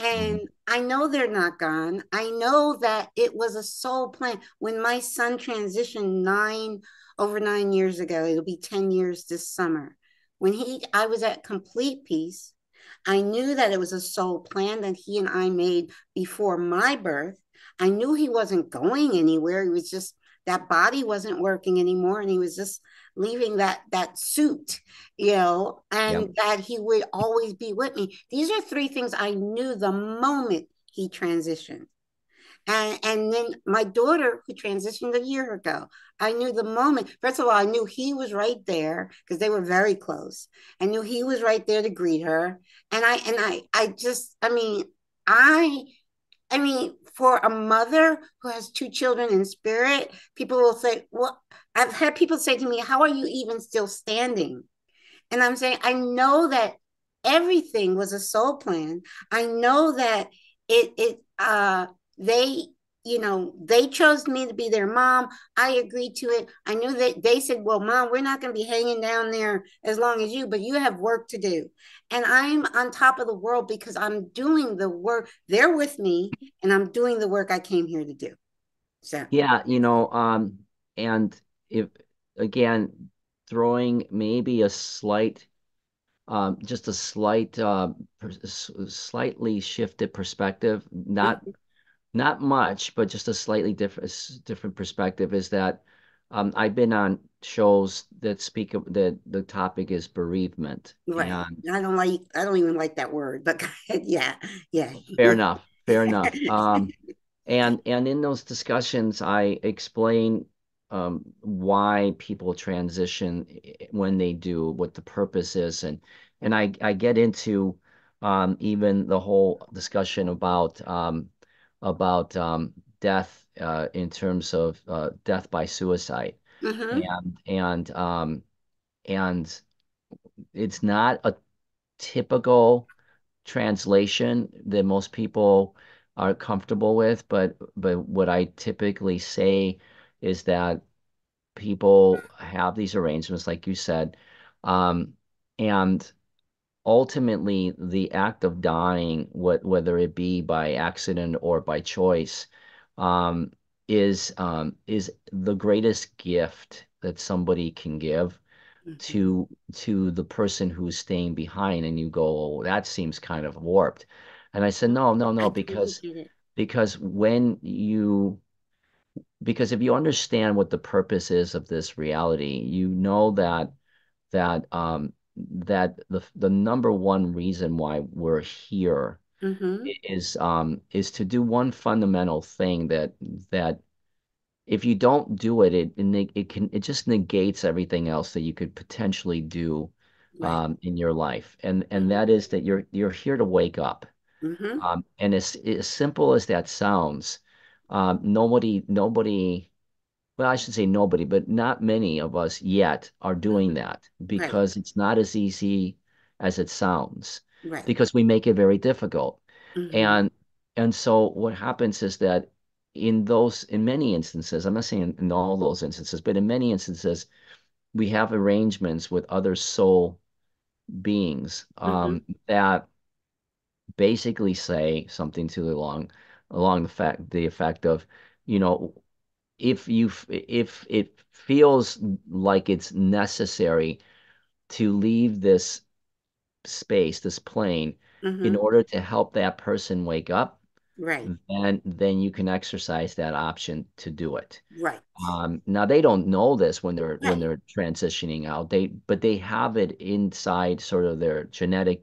mhm, and I know they're not gone. I know that it was a soul plan. When my son transitioned over 9 years ago, it'll be 10 years this summer. I was at complete peace. I knew that it was a soul plan that he and I made before my birth. I knew he wasn't going anywhere. He was just that body wasn't working anymore, and he was just leaving that suit, yeah, and that he would always be with me. These are three things I knew the moment he transitioned. And then my daughter, who transitioned a year ago, I knew the moment. First of all, I knew he was right there because they were very close. I knew he was right there to greet her. And I just, I I mean, for a mother who has two children in spirit, people will say, well, I've had people say to me, how are you even still standing? And I'm saying, I know that everything was a soul plan. I know that they, they chose me to be their mom. I agreed to it. I knew that they said, well, mom, we're not going to be hanging down there as long as you, but you have work to do. And I'm on top of the world because I'm doing the work. They're with me and I'm doing the work I came here to do. So, yeah, and if again, throwing maybe a slight just a slight, slightly shifted perspective, not much, but just a slightly different perspective is that I've been on shows that speak of that the topic is bereavement, right. and I don't even like that word, but yeah, yeah. fair enough, fair enough. And in those discussions, I explain why people transition when they do, what the purpose is, and I get into even the whole discussion about death in terms of death by suicide, Mm-hmm. and it's not a typical translation that most people are comfortable with, but what I typically say is that people have these arrangements, like you said, um, and ultimately the act of dying, whether it be by accident or by choice, um, is the greatest gift that somebody can give Mm-hmm. to the person who's staying behind. And you go, oh, that seems kind of warped. And I said, no, no, I no, totally because get it. because when you because if you understand what the purpose is of this reality, you know that the number one reason why we're here Mm-hmm. is to do one fundamental thing that if you don't do it, it just negates everything else that you could potentially do Right. in your life, and Mm-hmm. that is that you're here to wake up. Mm-hmm. And as simple as that sounds, nobody, well, I should say nobody, but not many of us yet are doing Mm-hmm. that Right. because it's not as easy as it sounds, Right. because we make it very difficult. Mm-hmm. And and so what happens is that in many instances, I'm not saying in all those instances, but in many instances, we have arrangements with other soul beings Mm-hmm. that basically say something to along the effect of, you know, if it feels like it's necessary to leave this space, this plane, in Mm-hmm. order to help that person wake up, Right. then you can exercise that option to do it. Right. Now they don't know this when Right. they're transitioning out. But they have it inside sort of their genetic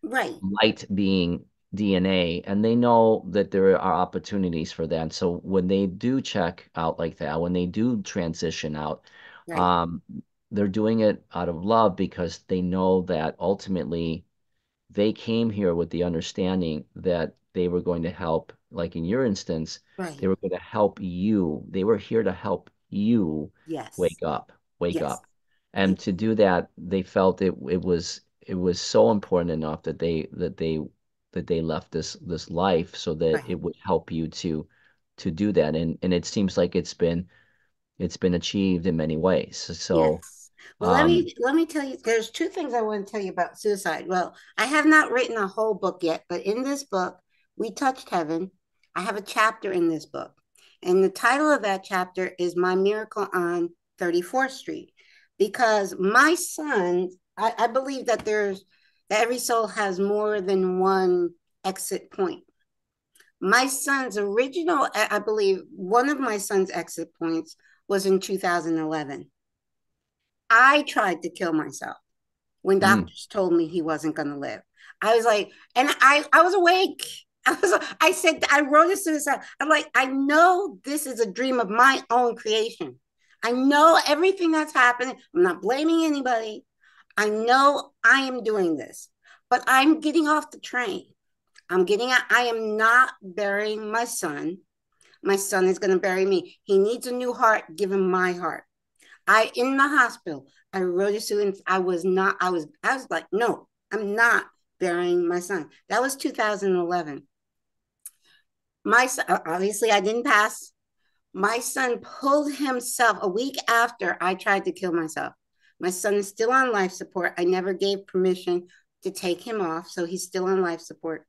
Right. light being DNA, and they know that there are opportunities for that. So when they do check out like that, when they do transition out, Right. um, they're doing it out of love because they know that ultimately they came here with the understanding that they were going to help, like in your instance, they Right. were going to help you. They were here to help you Yes. wake up, wake Yes. up. And to do that, they felt it was so important enough that they left this life so that Right. it would help you to do that. And it seems like it's been achieved in many ways. So Yes. Well, um let me tell you, there's two things I want to tell you about suicide. Well, I have not written a whole book yet, but in this book, We Touched Heaven. I have a chapter in this book. And the title of that chapter is My Miracle on 34th Street. Because my son, I believe that that every soul has more than one exit point. My son's original, I believe one of my son's exit points was in 2011. I tried to kill myself when mm, doctors told me he wasn't going to live. I was like, and I was awake. I said, I wrote a suicide. I'm like, I know this is a dream of my own creation. I know everything that's happening. I'm not blaming anybody. I know I am doing this, but I'm getting off the train. I am not burying my son. My son is going to bury me. He needs a new heart. Give him my heart. In the hospital, I wrote a student. I was like, no, I'm not burying my son. That was 2011. My son, obviously I didn't pass. My son pulled himself a week after I tried to kill myself. My son is still on life support. I never gave permission to take him off, so he's still on life support.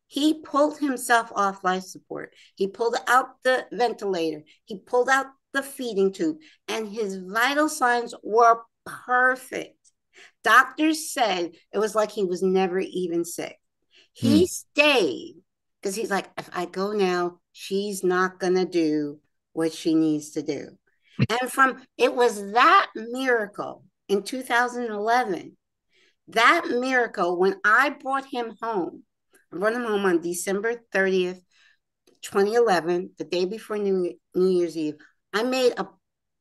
He pulled himself off life support. He pulled out the ventilator. He pulled out the feeding tube, and his vital signs were perfect. Doctors said it was like he was never even sick. He mm, stayed because he's like, if I go now, she's not going to do what she needs to do. And from it was that miracle in 2011, that miracle when I brought him home, I brought him home on December 30th, 2011, the day before New Year's Eve. I made a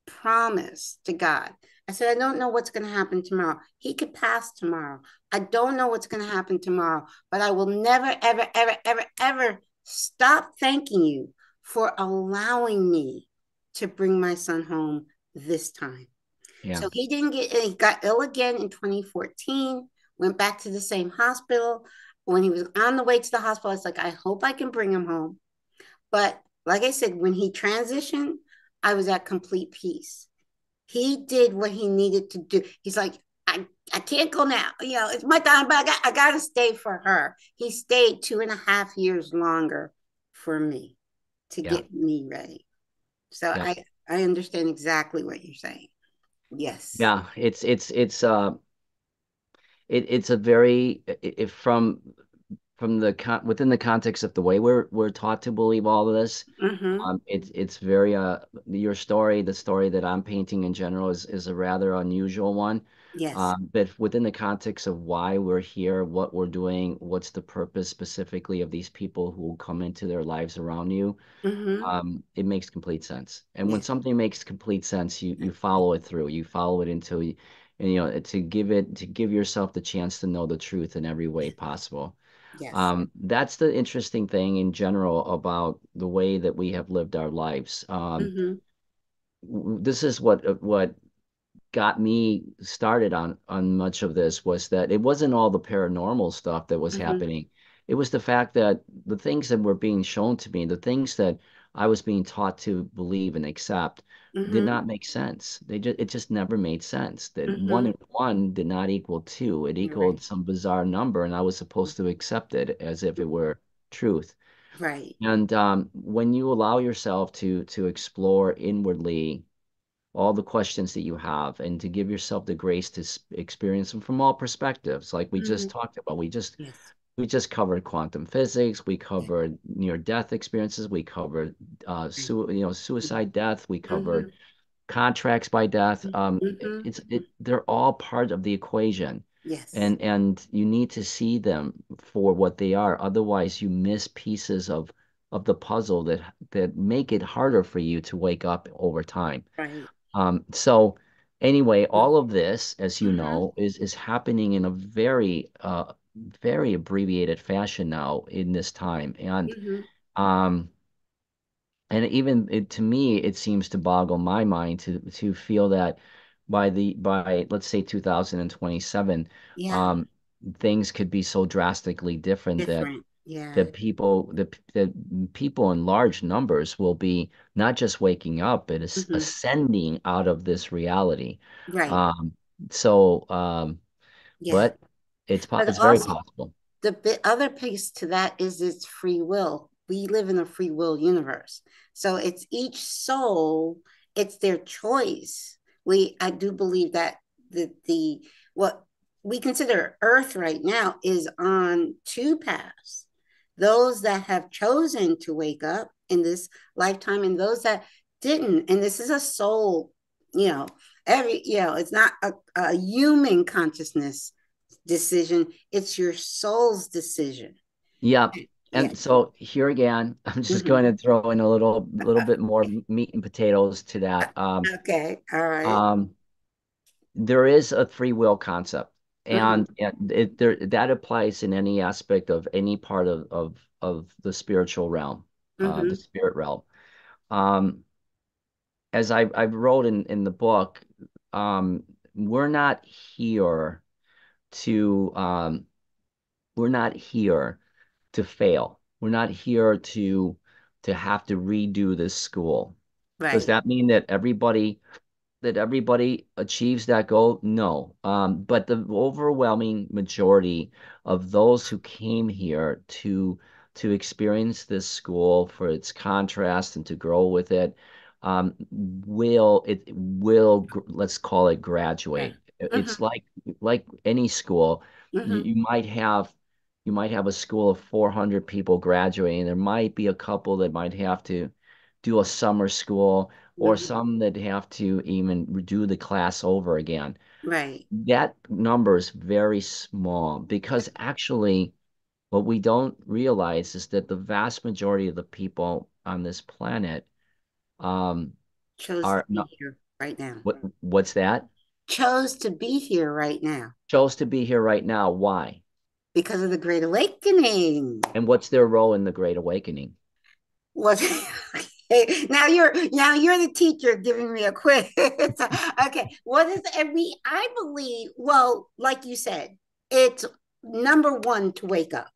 promise to God. I said, I don't know what's going to happen tomorrow. He could pass tomorrow. I don't know what's going to happen tomorrow, but I will never, ever, ever, ever, ever stop thanking you for allowing me to bring my son home this time. yeah, So he got ill again in 2014, went back to the same hospital. When he was on the way to the hospital, I was like, I hope I can bring him home. But like I said, when he transitioned, I was at complete peace. He did what he needed to do. He's like, I can't go now. You know, it's my time, but I got to stay for her. He stayed 2.5 years longer for me to yeah, get me ready. So yeah. I understand exactly what you're saying. Yes. Yeah, it's a very from the within the context of the way we're taught to believe all of this. Mm-hmm. It's very your story, the story that I'm painting in general is a rather unusual one. Yes. But within the context of why we're here, what we're doing, what's the purpose specifically of these people who come into their lives around you, Mm-hmm. it makes complete sense. And when Yes. something makes complete sense, you follow it through. You follow it until and you know, to give yourself the chance to know the truth in every way possible. Yes. That's the interesting thing in general about the way that we have lived our lives. Mm-hmm. This is what got me started on much of this was that it wasn't all the paranormal stuff that was Mm-hmm. happening. It was the fact that the things that were being shown to me, the things that I was being taught to believe and accept did Mm-hmm. not make sense. It just never made sense. That one Mm-hmm. and one did not equal two. It You're equaled right. some bizarre number, and I was supposed to accept it as if it were truth. Right. And when you allow yourself to explore inwardly all the questions that you have and to give yourself the grace to experience them from all perspectives, like we Mm-hmm. just talked about, Yes. we just covered quantum physics, we Yeah. covered near-death experiences, we covered Right. suicide death, we Mm-hmm. covered contracts by death. Mm-hmm. They're all part of the equation, Yes. and you need to see them for what they are. Otherwise, you miss pieces of the puzzle that make it harder for you to wake up over time. Right. So anyway, all of this, as you Mm-hmm. know, is happening in a very abbreviated fashion now in this time, Mm-hmm. um, and even to me, it seems to boggle my mind to feel that by let's say 2027, Yeah. um, things could be so drastically different that Different. Yeah. the people in large numbers will be not just waking up, but Mm-hmm. ascending out of this reality. Right. Um, so, Yeah. but But it's very also, possible. other piece to that is its free will. We live in a free will universe. So it's each soul, it's their choice. I do believe that the what we consider Earth right now is on two paths. Those that have chosen to wake up in this lifetime and those that didn't. And this is a soul, you know, it's not a human consciousness decision. It's your soul's decision. Yeah. Yeah. And so here again, I'm just going Hmm. to throw in a little bit more meat and potatoes to that. Okay. All right. Um, there is a free will concept, Mm-hmm. and that applies in any aspect of any part of the spiritual realm, the Mm-hmm. spirit realm. Um, as I wrote in the book, we're not here to we're not here to fail. We're not here to have to redo this school. Does Right. that mean that everybody achieves that goal? No. But the overwhelming majority of those who came here to experience this school for its contrast and to grow with it, let's call it Yeah. graduate. Mm-hmm. It's like any school. You, Mm-hmm. you might have you might have a school of 400 people graduating. There might be a couple that might have to do a summer school or Mm-hmm. some that have to even do the class over again. Right. That number is very small because actually, what we don't realize is that the vast majority of the people on this planet um, Chose to are be not. here right now. What's that? Chose to be here right now Chose to be here right now. Why? because of the Great Awakening. And what's their role in the Great Awakening? Was okay. Now you're the teacher giving me a quiz. Okay. What is every I believe, well, like you said, it's number one to wake up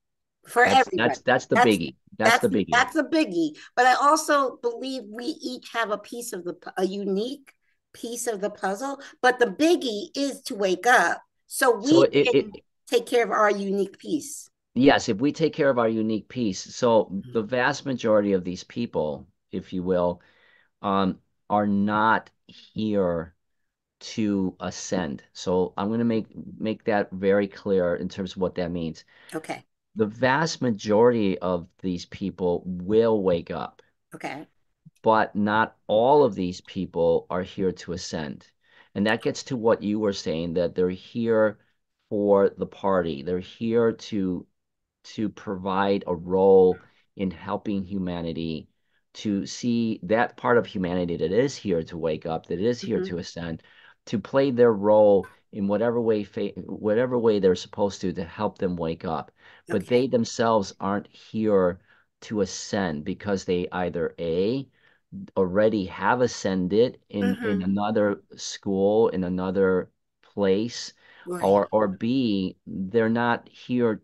for everybody. That's the That's biggie. That's that's the biggie. that's a biggie. But I also believe we each have a unique piece of the puzzle. But the biggie is to wake up so So we can take care of our unique piece. yes, if we take care of our unique piece, so the vast majority of these people, if you will, are not here to ascend. So I'm going to make that very clear in terms of what that means. Okay. The vast majority of these people will wake up, Okay. but not all of these people are here to ascend. And that gets to what you were saying, that they're here for the party. They're here to provide a role in helping humanity to see that part of humanity that is here to wake up, that is here Mm-hmm. to ascend, to play their role in whatever way they're supposed to help them wake up. But they Okay. themselves aren't here to ascend because they either A, already have ascended in Mm-hmm. another school, in another place, Right. or B, they're not here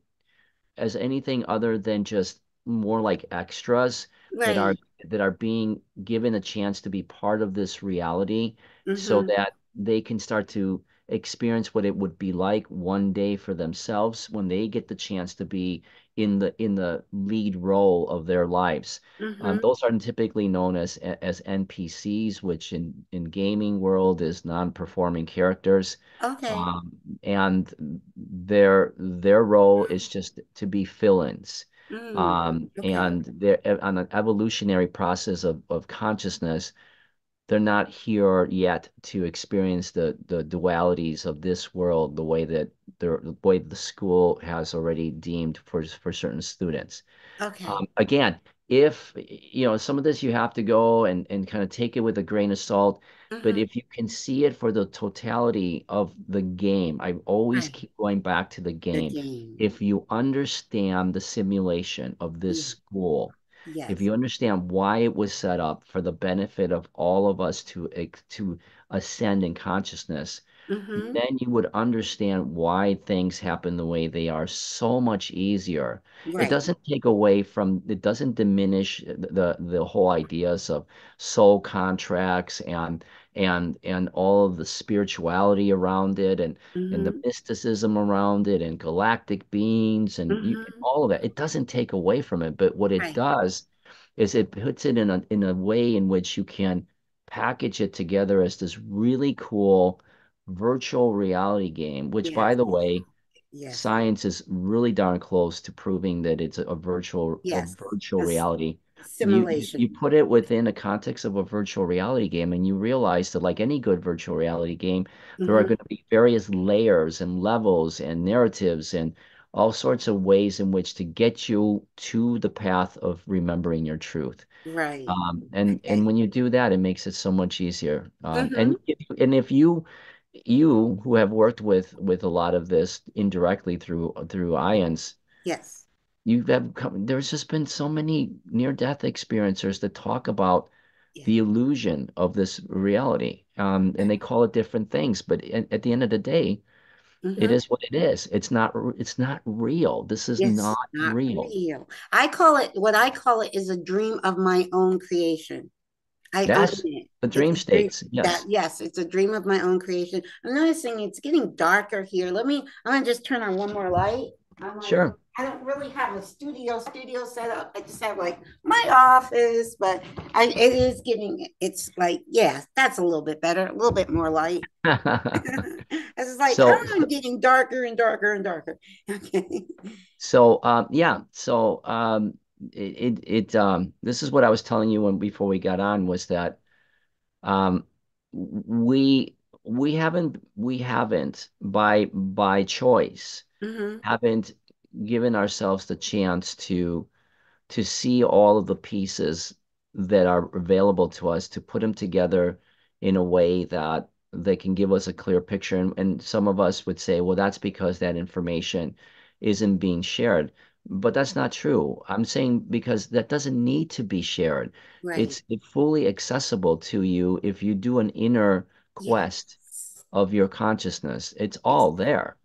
as anything other than just more like extras that are Right. that are being given a chance to be part of this reality so Mm-hmm. that they can start to experience what it would be like one day for themselves when they get the chance to be in the lead role of their lives. Mm-hmm. Those are typically known as NPCs, which in gaming world is non-performing characters. Okay. Um, and their role is just to be fill-ins. Mm. Okay. And they're on an evolutionary process of consciousness. They're not here yet to experience the dualities of this world the way the school has already deemed for certain students. Okay. Again, if some of this you have to go and kind of take it with a grain of salt, but Mm-hmm. if you can see it for the totality of the game, I always Right. keep going back to the The game. game. If you understand the simulation of this Yeah. school, if Yes. you understand why it was set up for the benefit of all of us to ascend in consciousness, Mm-hmm. then you would understand why things happen the way they are so much easier. Right. It doesn't diminish the whole ideas of soul contracts and all of the spirituality around it and the Mm-hmm. mysticism around it and galactic beings and Mm-hmm. all of that. It doesn't take away from it, but what it Right. does is it puts it in a way in which you can package it together as this really cool virtual reality game, which, Yes. by the way, Yes. science is really darn close to proving that it's a Yes. virtual A reality. You simulation. put it within a context of a virtual reality game, and you realize that, like any good virtual reality game, there are Mm-hmm. going to be various layers and levels and narratives and all sorts of ways in which to get you to the path of remembering your truth. Right. And Okay. when you do that, it makes it so much easier. Mm-hmm. And if you who have worked with a lot of this indirectly through IANDS, Yes. there's just been so many near-death experiencers that talk about Yeah. the illusion of this reality. And they call it different things, but at the end of the day, it Mm-hmm. is what it is. It's not real. This is Yes. not Not real. real. I call it what I call it is a dream of my own creation. I own Yes, it. the It's dream a dream states. that Yes, yes, it's a dream of my own creation. I'm noticing it's getting darker here. I'm gonna just turn on one more light. I'm like, sure. I don't really have a studio set up. I just have like my office, but it is getting it's like, yeah, that's a little bit better, a little bit more light. It's like, So, I'm getting darker and darker and darker. Okay. yeah. This is what I was telling you when before we got on was that um, we we haven't by choice Mm-hmm. haven't given ourselves the chance to see all of the pieces that are available to us, to put them together in a way that they can give us a clear picture. And some of us would say, well, that's because that information isn't being shared. But that's not true. I'm saying because that doesn't need to be shared. Right. It's fully accessible to you if you do an inner quest Yes. of your consciousness. It's Yes. all there.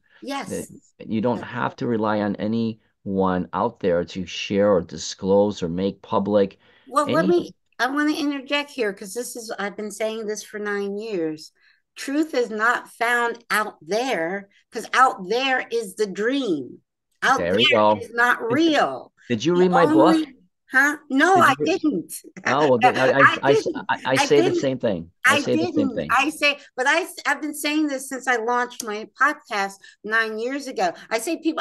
Uh, Yes. You don't Yes. have to rely on anyone out there to share or disclose or make public Well, any. I want to interject here because I've been saying this for 9 years. Truth is not found out there because out there is the dream. Out There you there go. is not Did, real. did you The read my book? only, huh? No, Did I you? didn't. Oh, well, then I didn't. I I say the didn't. same thing. I I say the same didn't. thing. I say, but I've been saying this since I launched my podcast 9 years ago. I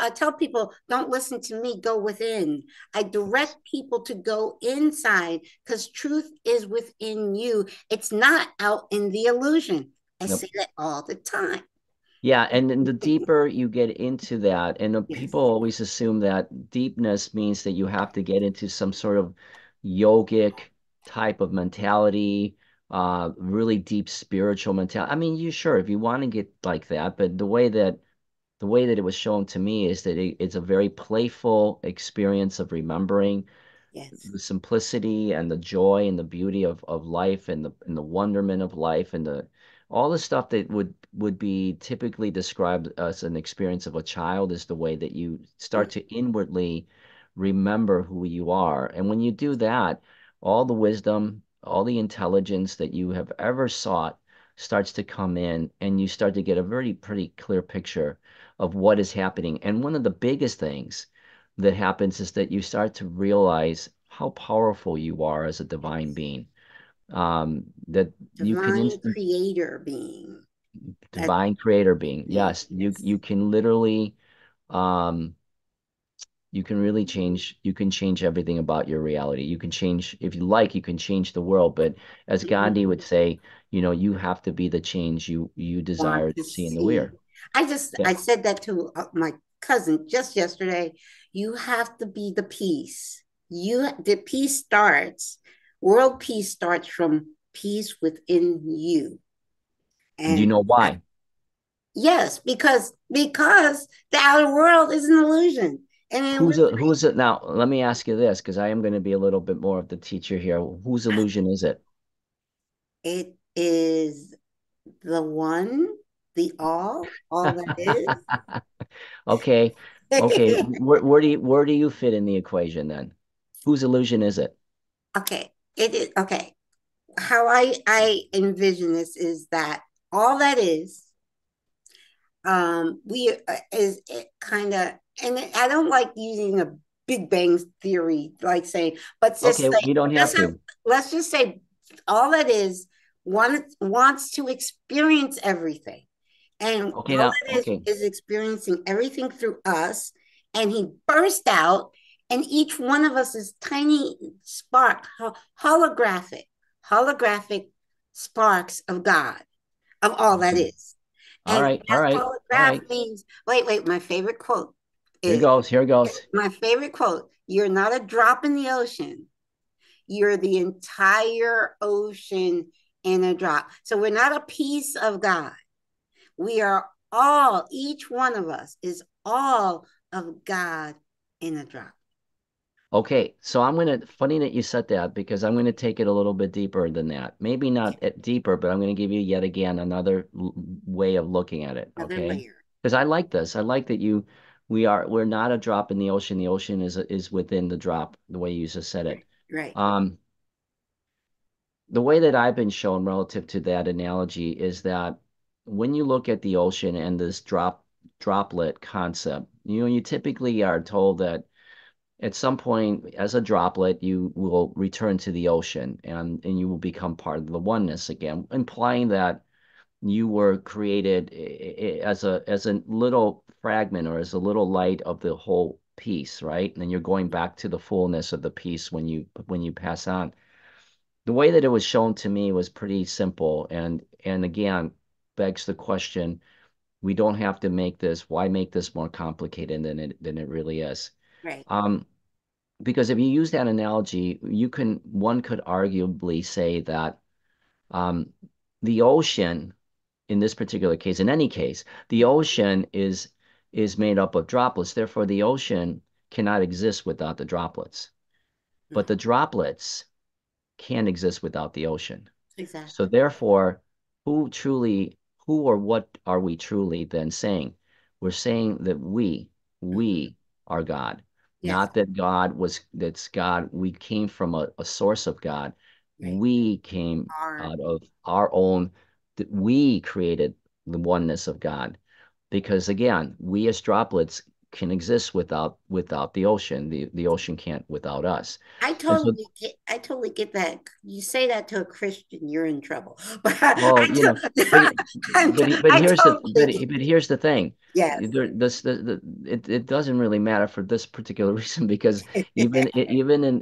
tell people, don't listen to me, go within. I direct people to go inside because truth is within you. It's not out in the illusion. I Yep. say that all the time. Yeah, and then the deeper you get into that, and the Yes, people always assume that deepness means that you have to get into some sort of yogic type of mentality, really deep spiritual mentality. I mean, you sure if you want to get like that, but the way that it was shown to me is that it's a very playful experience of remembering yes, the simplicity and the joy and the beauty of life and the wonderment of life and the all the stuff that would be typically described as an experience of a child is the way that you start to inwardly remember who you are. And when you do that, all the wisdom, all the intelligence that you have ever sought starts to come in, and you start to get a very pretty clear picture of what is happening. And one of the biggest things that happens is that you start to realize how powerful you are as a divine being. That you can Divine creator being. That divine creator being. being. Yes, you Yes. can literally um you can really change, you can change everything about your reality. You can change, if you like, you can change the world, but as Mhm. Gandhi would say, you have to be the change you Want desire to to see in the see. world. Yeah. I said that to my cousin just yesterday. You have to be the peace. The peace starts, world peace starts from peace within you. And do you And know why? yes, because the outer world is an illusion. And then Who's it now? Let me ask you this, because I am going to be a little bit more of the teacher here. Whose illusion is it? it is the one, the all that is. Okay. Okay. Where do you fit in the equation then? Whose illusion is it? Okay, it is okay. How I envision this is that all that is we is it kind of, and I don't like using a Big Bang theory like saying, but just Okay, say you don't have to. let's just say all that is one wants to experience everything, and Okay, all now, it okay. is experiencing everything through us, and he burst out, and each one of us is tiny spark holographic sparks of God, of all that Okay. is. All And right, all that right, all holograph right. means, wait, my favorite quote Here is goes, here goes. my favorite quote. You're not a drop in the ocean. You're the entire ocean in a drop. So we're not a piece of God. We are all, each one of us is all of God in a drop. Okay, so funny that you said that because I'm gonna take it a little bit deeper than that. Maybe not deeper, but I'm gonna give you yet again another way of looking at it, Another okay? layer. Because I like this. I like that we're not a drop in the ocean. The ocean is within the drop, the way you just said it. Right, right, Um, the way that I've been shown relative to that analogy is that when you look at the ocean and this droplet concept, you typically are told that at some point, as a droplet, you will return to the ocean and you will become part of the oneness again, implying that you were created as a little fragment or as a little light of the whole piece, right? And then you're going back to the fullness of the piece when you pass on. The way that it was shown to me was pretty simple, and again begs the question, we don't have to make this, why make this more complicated than it really is? right. Um, because if you use that analogy, one could arguably say that um, the ocean, in this particular case, in any case, the ocean is made up of droplets. Therefore, the ocean cannot exist without the droplets. But the droplets can't exist without the ocean. So Exactly. therefore, who or what are we truly then saying? We're saying that we are God. Yes, Not that that's God. We came from a source of God. right. We came Are out of our own, that we created the oneness of God. Because again, we as droplets can exist without the ocean. The ocean can't without us. And so, I totally get that. You say that to a Christian, you're in trouble. But well, but but I here's the totally get but here's the thing. yes. It doesn't really matter for this particular reason because even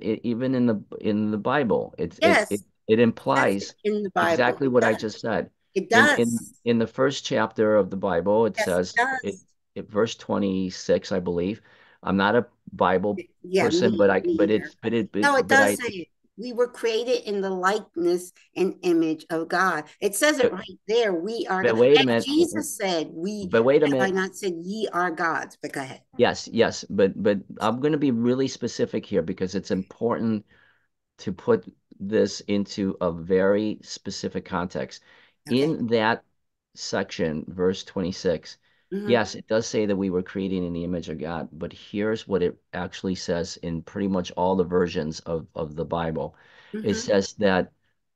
in the Bible, Yes, it that's implies in the Bible. exactly It what I does. just said. It In does. the first chapter of the Bible, it Yes, it says does. verse 26, I believe. I'm not a Bible Yeah, person, but I me but either. it's but it No, it but does I say it. We were created in the likeness and image of God. It says it but, right there. We are God. but wait a And minute. Jesus said, we But wait a have I minute. not said ye are gods. But go ahead. Yes, yes, but I'm going to be really specific here because it's important to put this into a very specific context. Okay. In that section, verse 26, Mm-hmm. Yes, it does say that we were created in the image of God, but here's what it actually says in pretty much all the versions of the Bible. It Mm-hmm. says that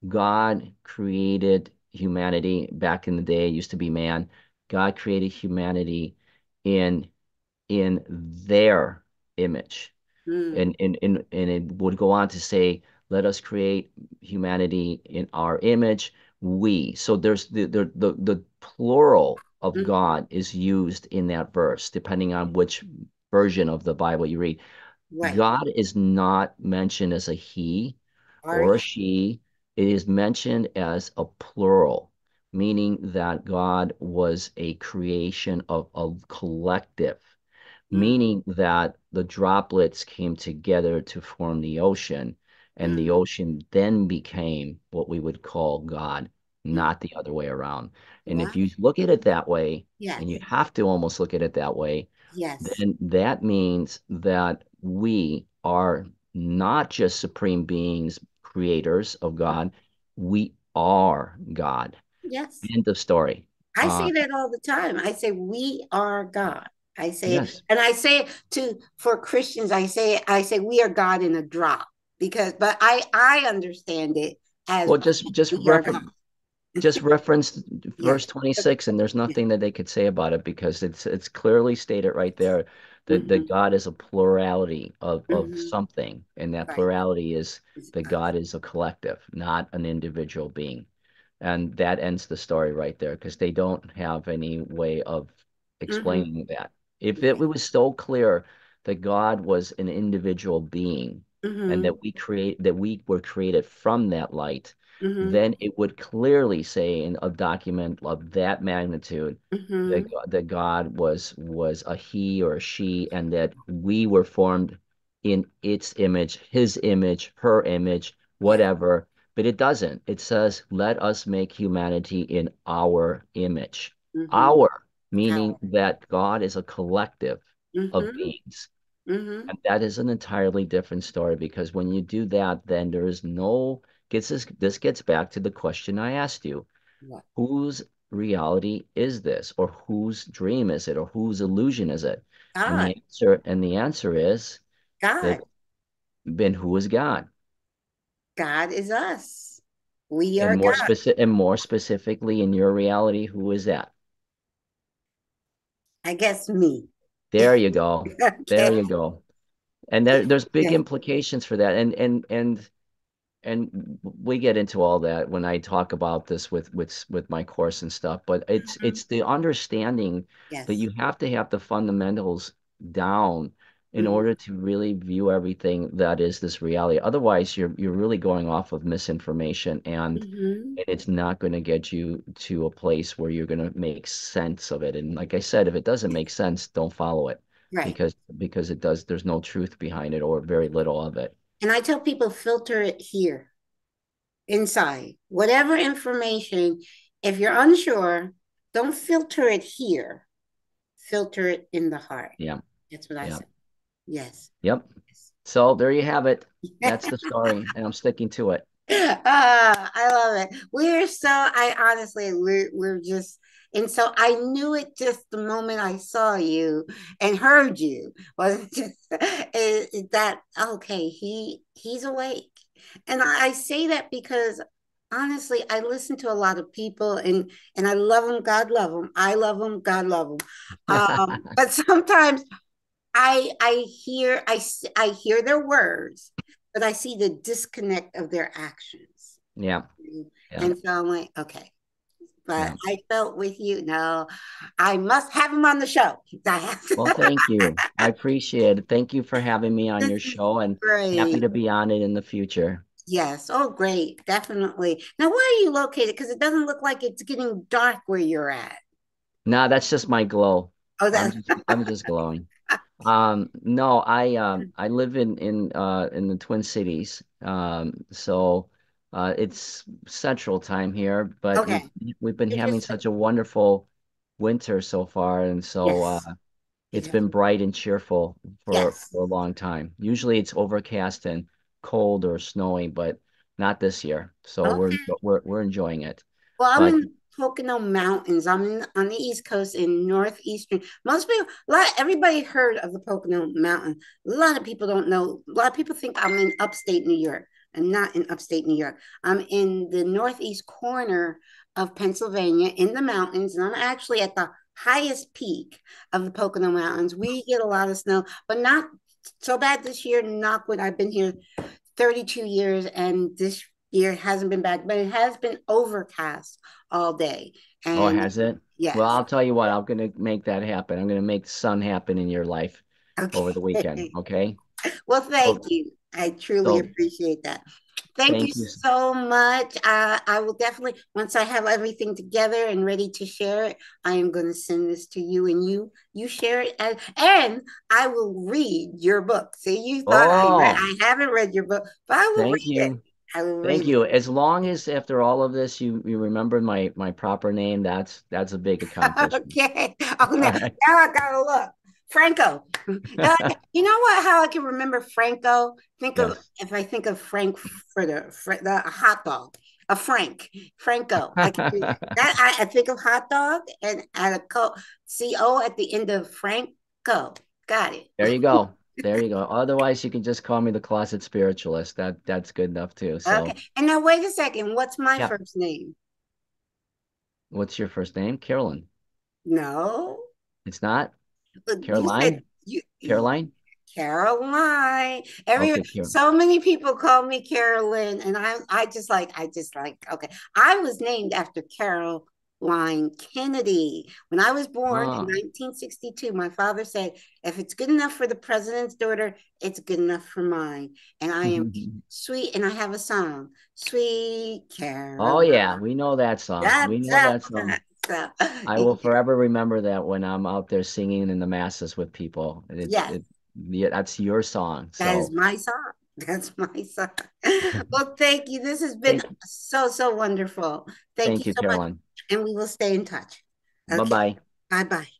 God created humanity back in the day, it used to be man. God created humanity in in their image. Mm-hmm. And it would go on to say, let us create humanity in our image, we. So there's the plural of Mm-hmm. God is used in that verse, depending on which version of the Bible you read. Right. God is not mentioned as a he Are or a you? she. It is mentioned as a plural, meaning that God was a creation of a collective, Mm-hmm. meaning that the droplets came together to form the ocean, and the Mm-hmm. ocean then became what we would call God, not the other way around. And if What? you look at it that way, and you Yes. have to almost look at it that way, Yes. then that means that we are not just supreme beings, creators of God, we are God. Yes. End of story. I Uh, say that all the time. I say we are God. I say, yes. and I say it to for Christians. I say we are God in a drop because, but I understand it as Well, just we are refer God. just reference verse Yes. 26, and there's Yeah. nothing that they could say about it because it's clearly stated right there that Mm-hmm. God is a plurality of Mm-hmm. something, and that Right. plurality is It's that us. God is a collective, not an individual being. And that ends the story right there because they don't have any way of Mm-hmm. explaining that. If it Right. was so clear that God was an individual being and Mm-hmm. that we were created from that light, Mm-hmm. then it would clearly say in a document of that magnitude Mm-hmm. that God was a he or a she, and that we were formed in its image, her image, Yes. whatever. But it doesn't. It says, let us make humanity in our image. Mm-hmm. Our, meaning Our. that God is a collective of Mm-hmm. beings. Mm-hmm. And that is an entirely different story because when you do that, then there is no this gets back to the question I asked you. What? Whose reality is this? Or whose dream is it? Or whose illusion is it? God. And the answer is that God. then who is God? God is us. We are God. And more specifically in your reality, who is that? I guess me. There you go. There Okay. you go. And there's big Yes. implications for that. And we get into all that when I talk about this with my course and stuff, but Mhm. it's the understanding that Yes. you have to have the fundamentals down in Hmm. order to really view everything that is this reality. Otherwise, you're really going off of misinformation, Hmm. and it's not going to get you to a place where you're going to make sense of it. And like I said, if it doesn't make sense, don't follow it Right. because it does, there's no truth behind it or very little of it. And I tell people filter it here inside. Whatever information, if you're unsure, don't filter it here. Filter it in the heart. Yeah. That's what I Yeah. say. Yes. Yep. Yes. So there you have it. That's the story, and I'm sticking to it. I love it. I honestly, we're just, and so I knew it just the moment I saw you and heard you was just that okay, he's awake. And I say that because honestly, I listen to a lot of people and I love them, God love them. I love them, God love them. But sometimes I hear their words, but I see the disconnect of their actions. Yeah. Yeah. And so I'm like, okay. But Yeah. I felt with you. No, I must have him on the show. I have Well, to. thank you. I appreciate it. Thank you for having me on This your is show, and happy great. to be on it in the future. Yes. Oh, great. Definitely. Now, where are you located? Because it doesn't look like it's getting dark where you're at. No, that's just my glow. Oh, that. I'm just glowing. No, I live in the Twin Cities. So it's Central Time here, but Okay. we've been having Interesting. such a wonderful winter so far, and so Yes. It it's has. been bright and cheerful Yes. for a long time. Usually it's overcast and cold or snowing, but not this year. So Okay. we're enjoying it. Well, I'm But in Pocono Mountains. On the East Coast in northeastern. Most people, everybody heard of the Pocono Mountain. A lot of people don't know. A lot of people think I'm in upstate New York. I'm not in upstate New York. I'm in the northeast corner of Pennsylvania in the mountains, and I'm actually at the highest peak of the Pocono Mountains. We get a lot of snow, but not so bad this year. Knock wood. I've been here 32 years, and this year hasn't been bad, but it has been overcast all day. Oh, And has it? Well, yes, I'll tell you what, I'm going to make that happen. I'm going to make the sun happen in your life over the weekend. okay. Okay. Well, thank So, you. I truly so appreciate that. Thank you thank you. so much. I will definitely, once I have everything together and ready to share it, I am going to send this to you, and you share it, and I will read your book. See, you thought Oh, I haven't read your book, but I will thank read it. you. I will Thank read you. As long as after all of this, you remember my proper name, that's a big it. accomplishment. Okay. Oh, All now, right. now I gotta look. Franco. You know what? How I can remember Franco? Think of Yes. if I think of Frankfurter, the hot dog, a Franco. I can do that. I think of hot dog and add a co at the end of Franco. Got it. There you go. There you go. Otherwise, you can just call me the closet spiritualist. That's good enough too. Okay. So, And now wait a second. What's my yeah. first name? What's your first name? Carolyn. No. It's not You said Caroline? you Caroline? Caroline. Okay, Carol. So many people call me Carolyn, and I just like okay. I was named after Caroline Kennedy. When I was born in Oh. 1962, my father said, if it's good enough for the president's daughter, it's good enough for mine. And I am sweet, and I have a song, Sweet Oh Caroline. yeah, we know that song. We know That. that song. So, I will forever remember that when I'm out there singing in the masses with people. yes. Yeah, that's your song. That is So my song. That's my song. Well, thank you. This has been thank so wonderful. Thank you thank you, so much. Caroline. And we will stay in touch. Bye Okay. bye. Bye bye.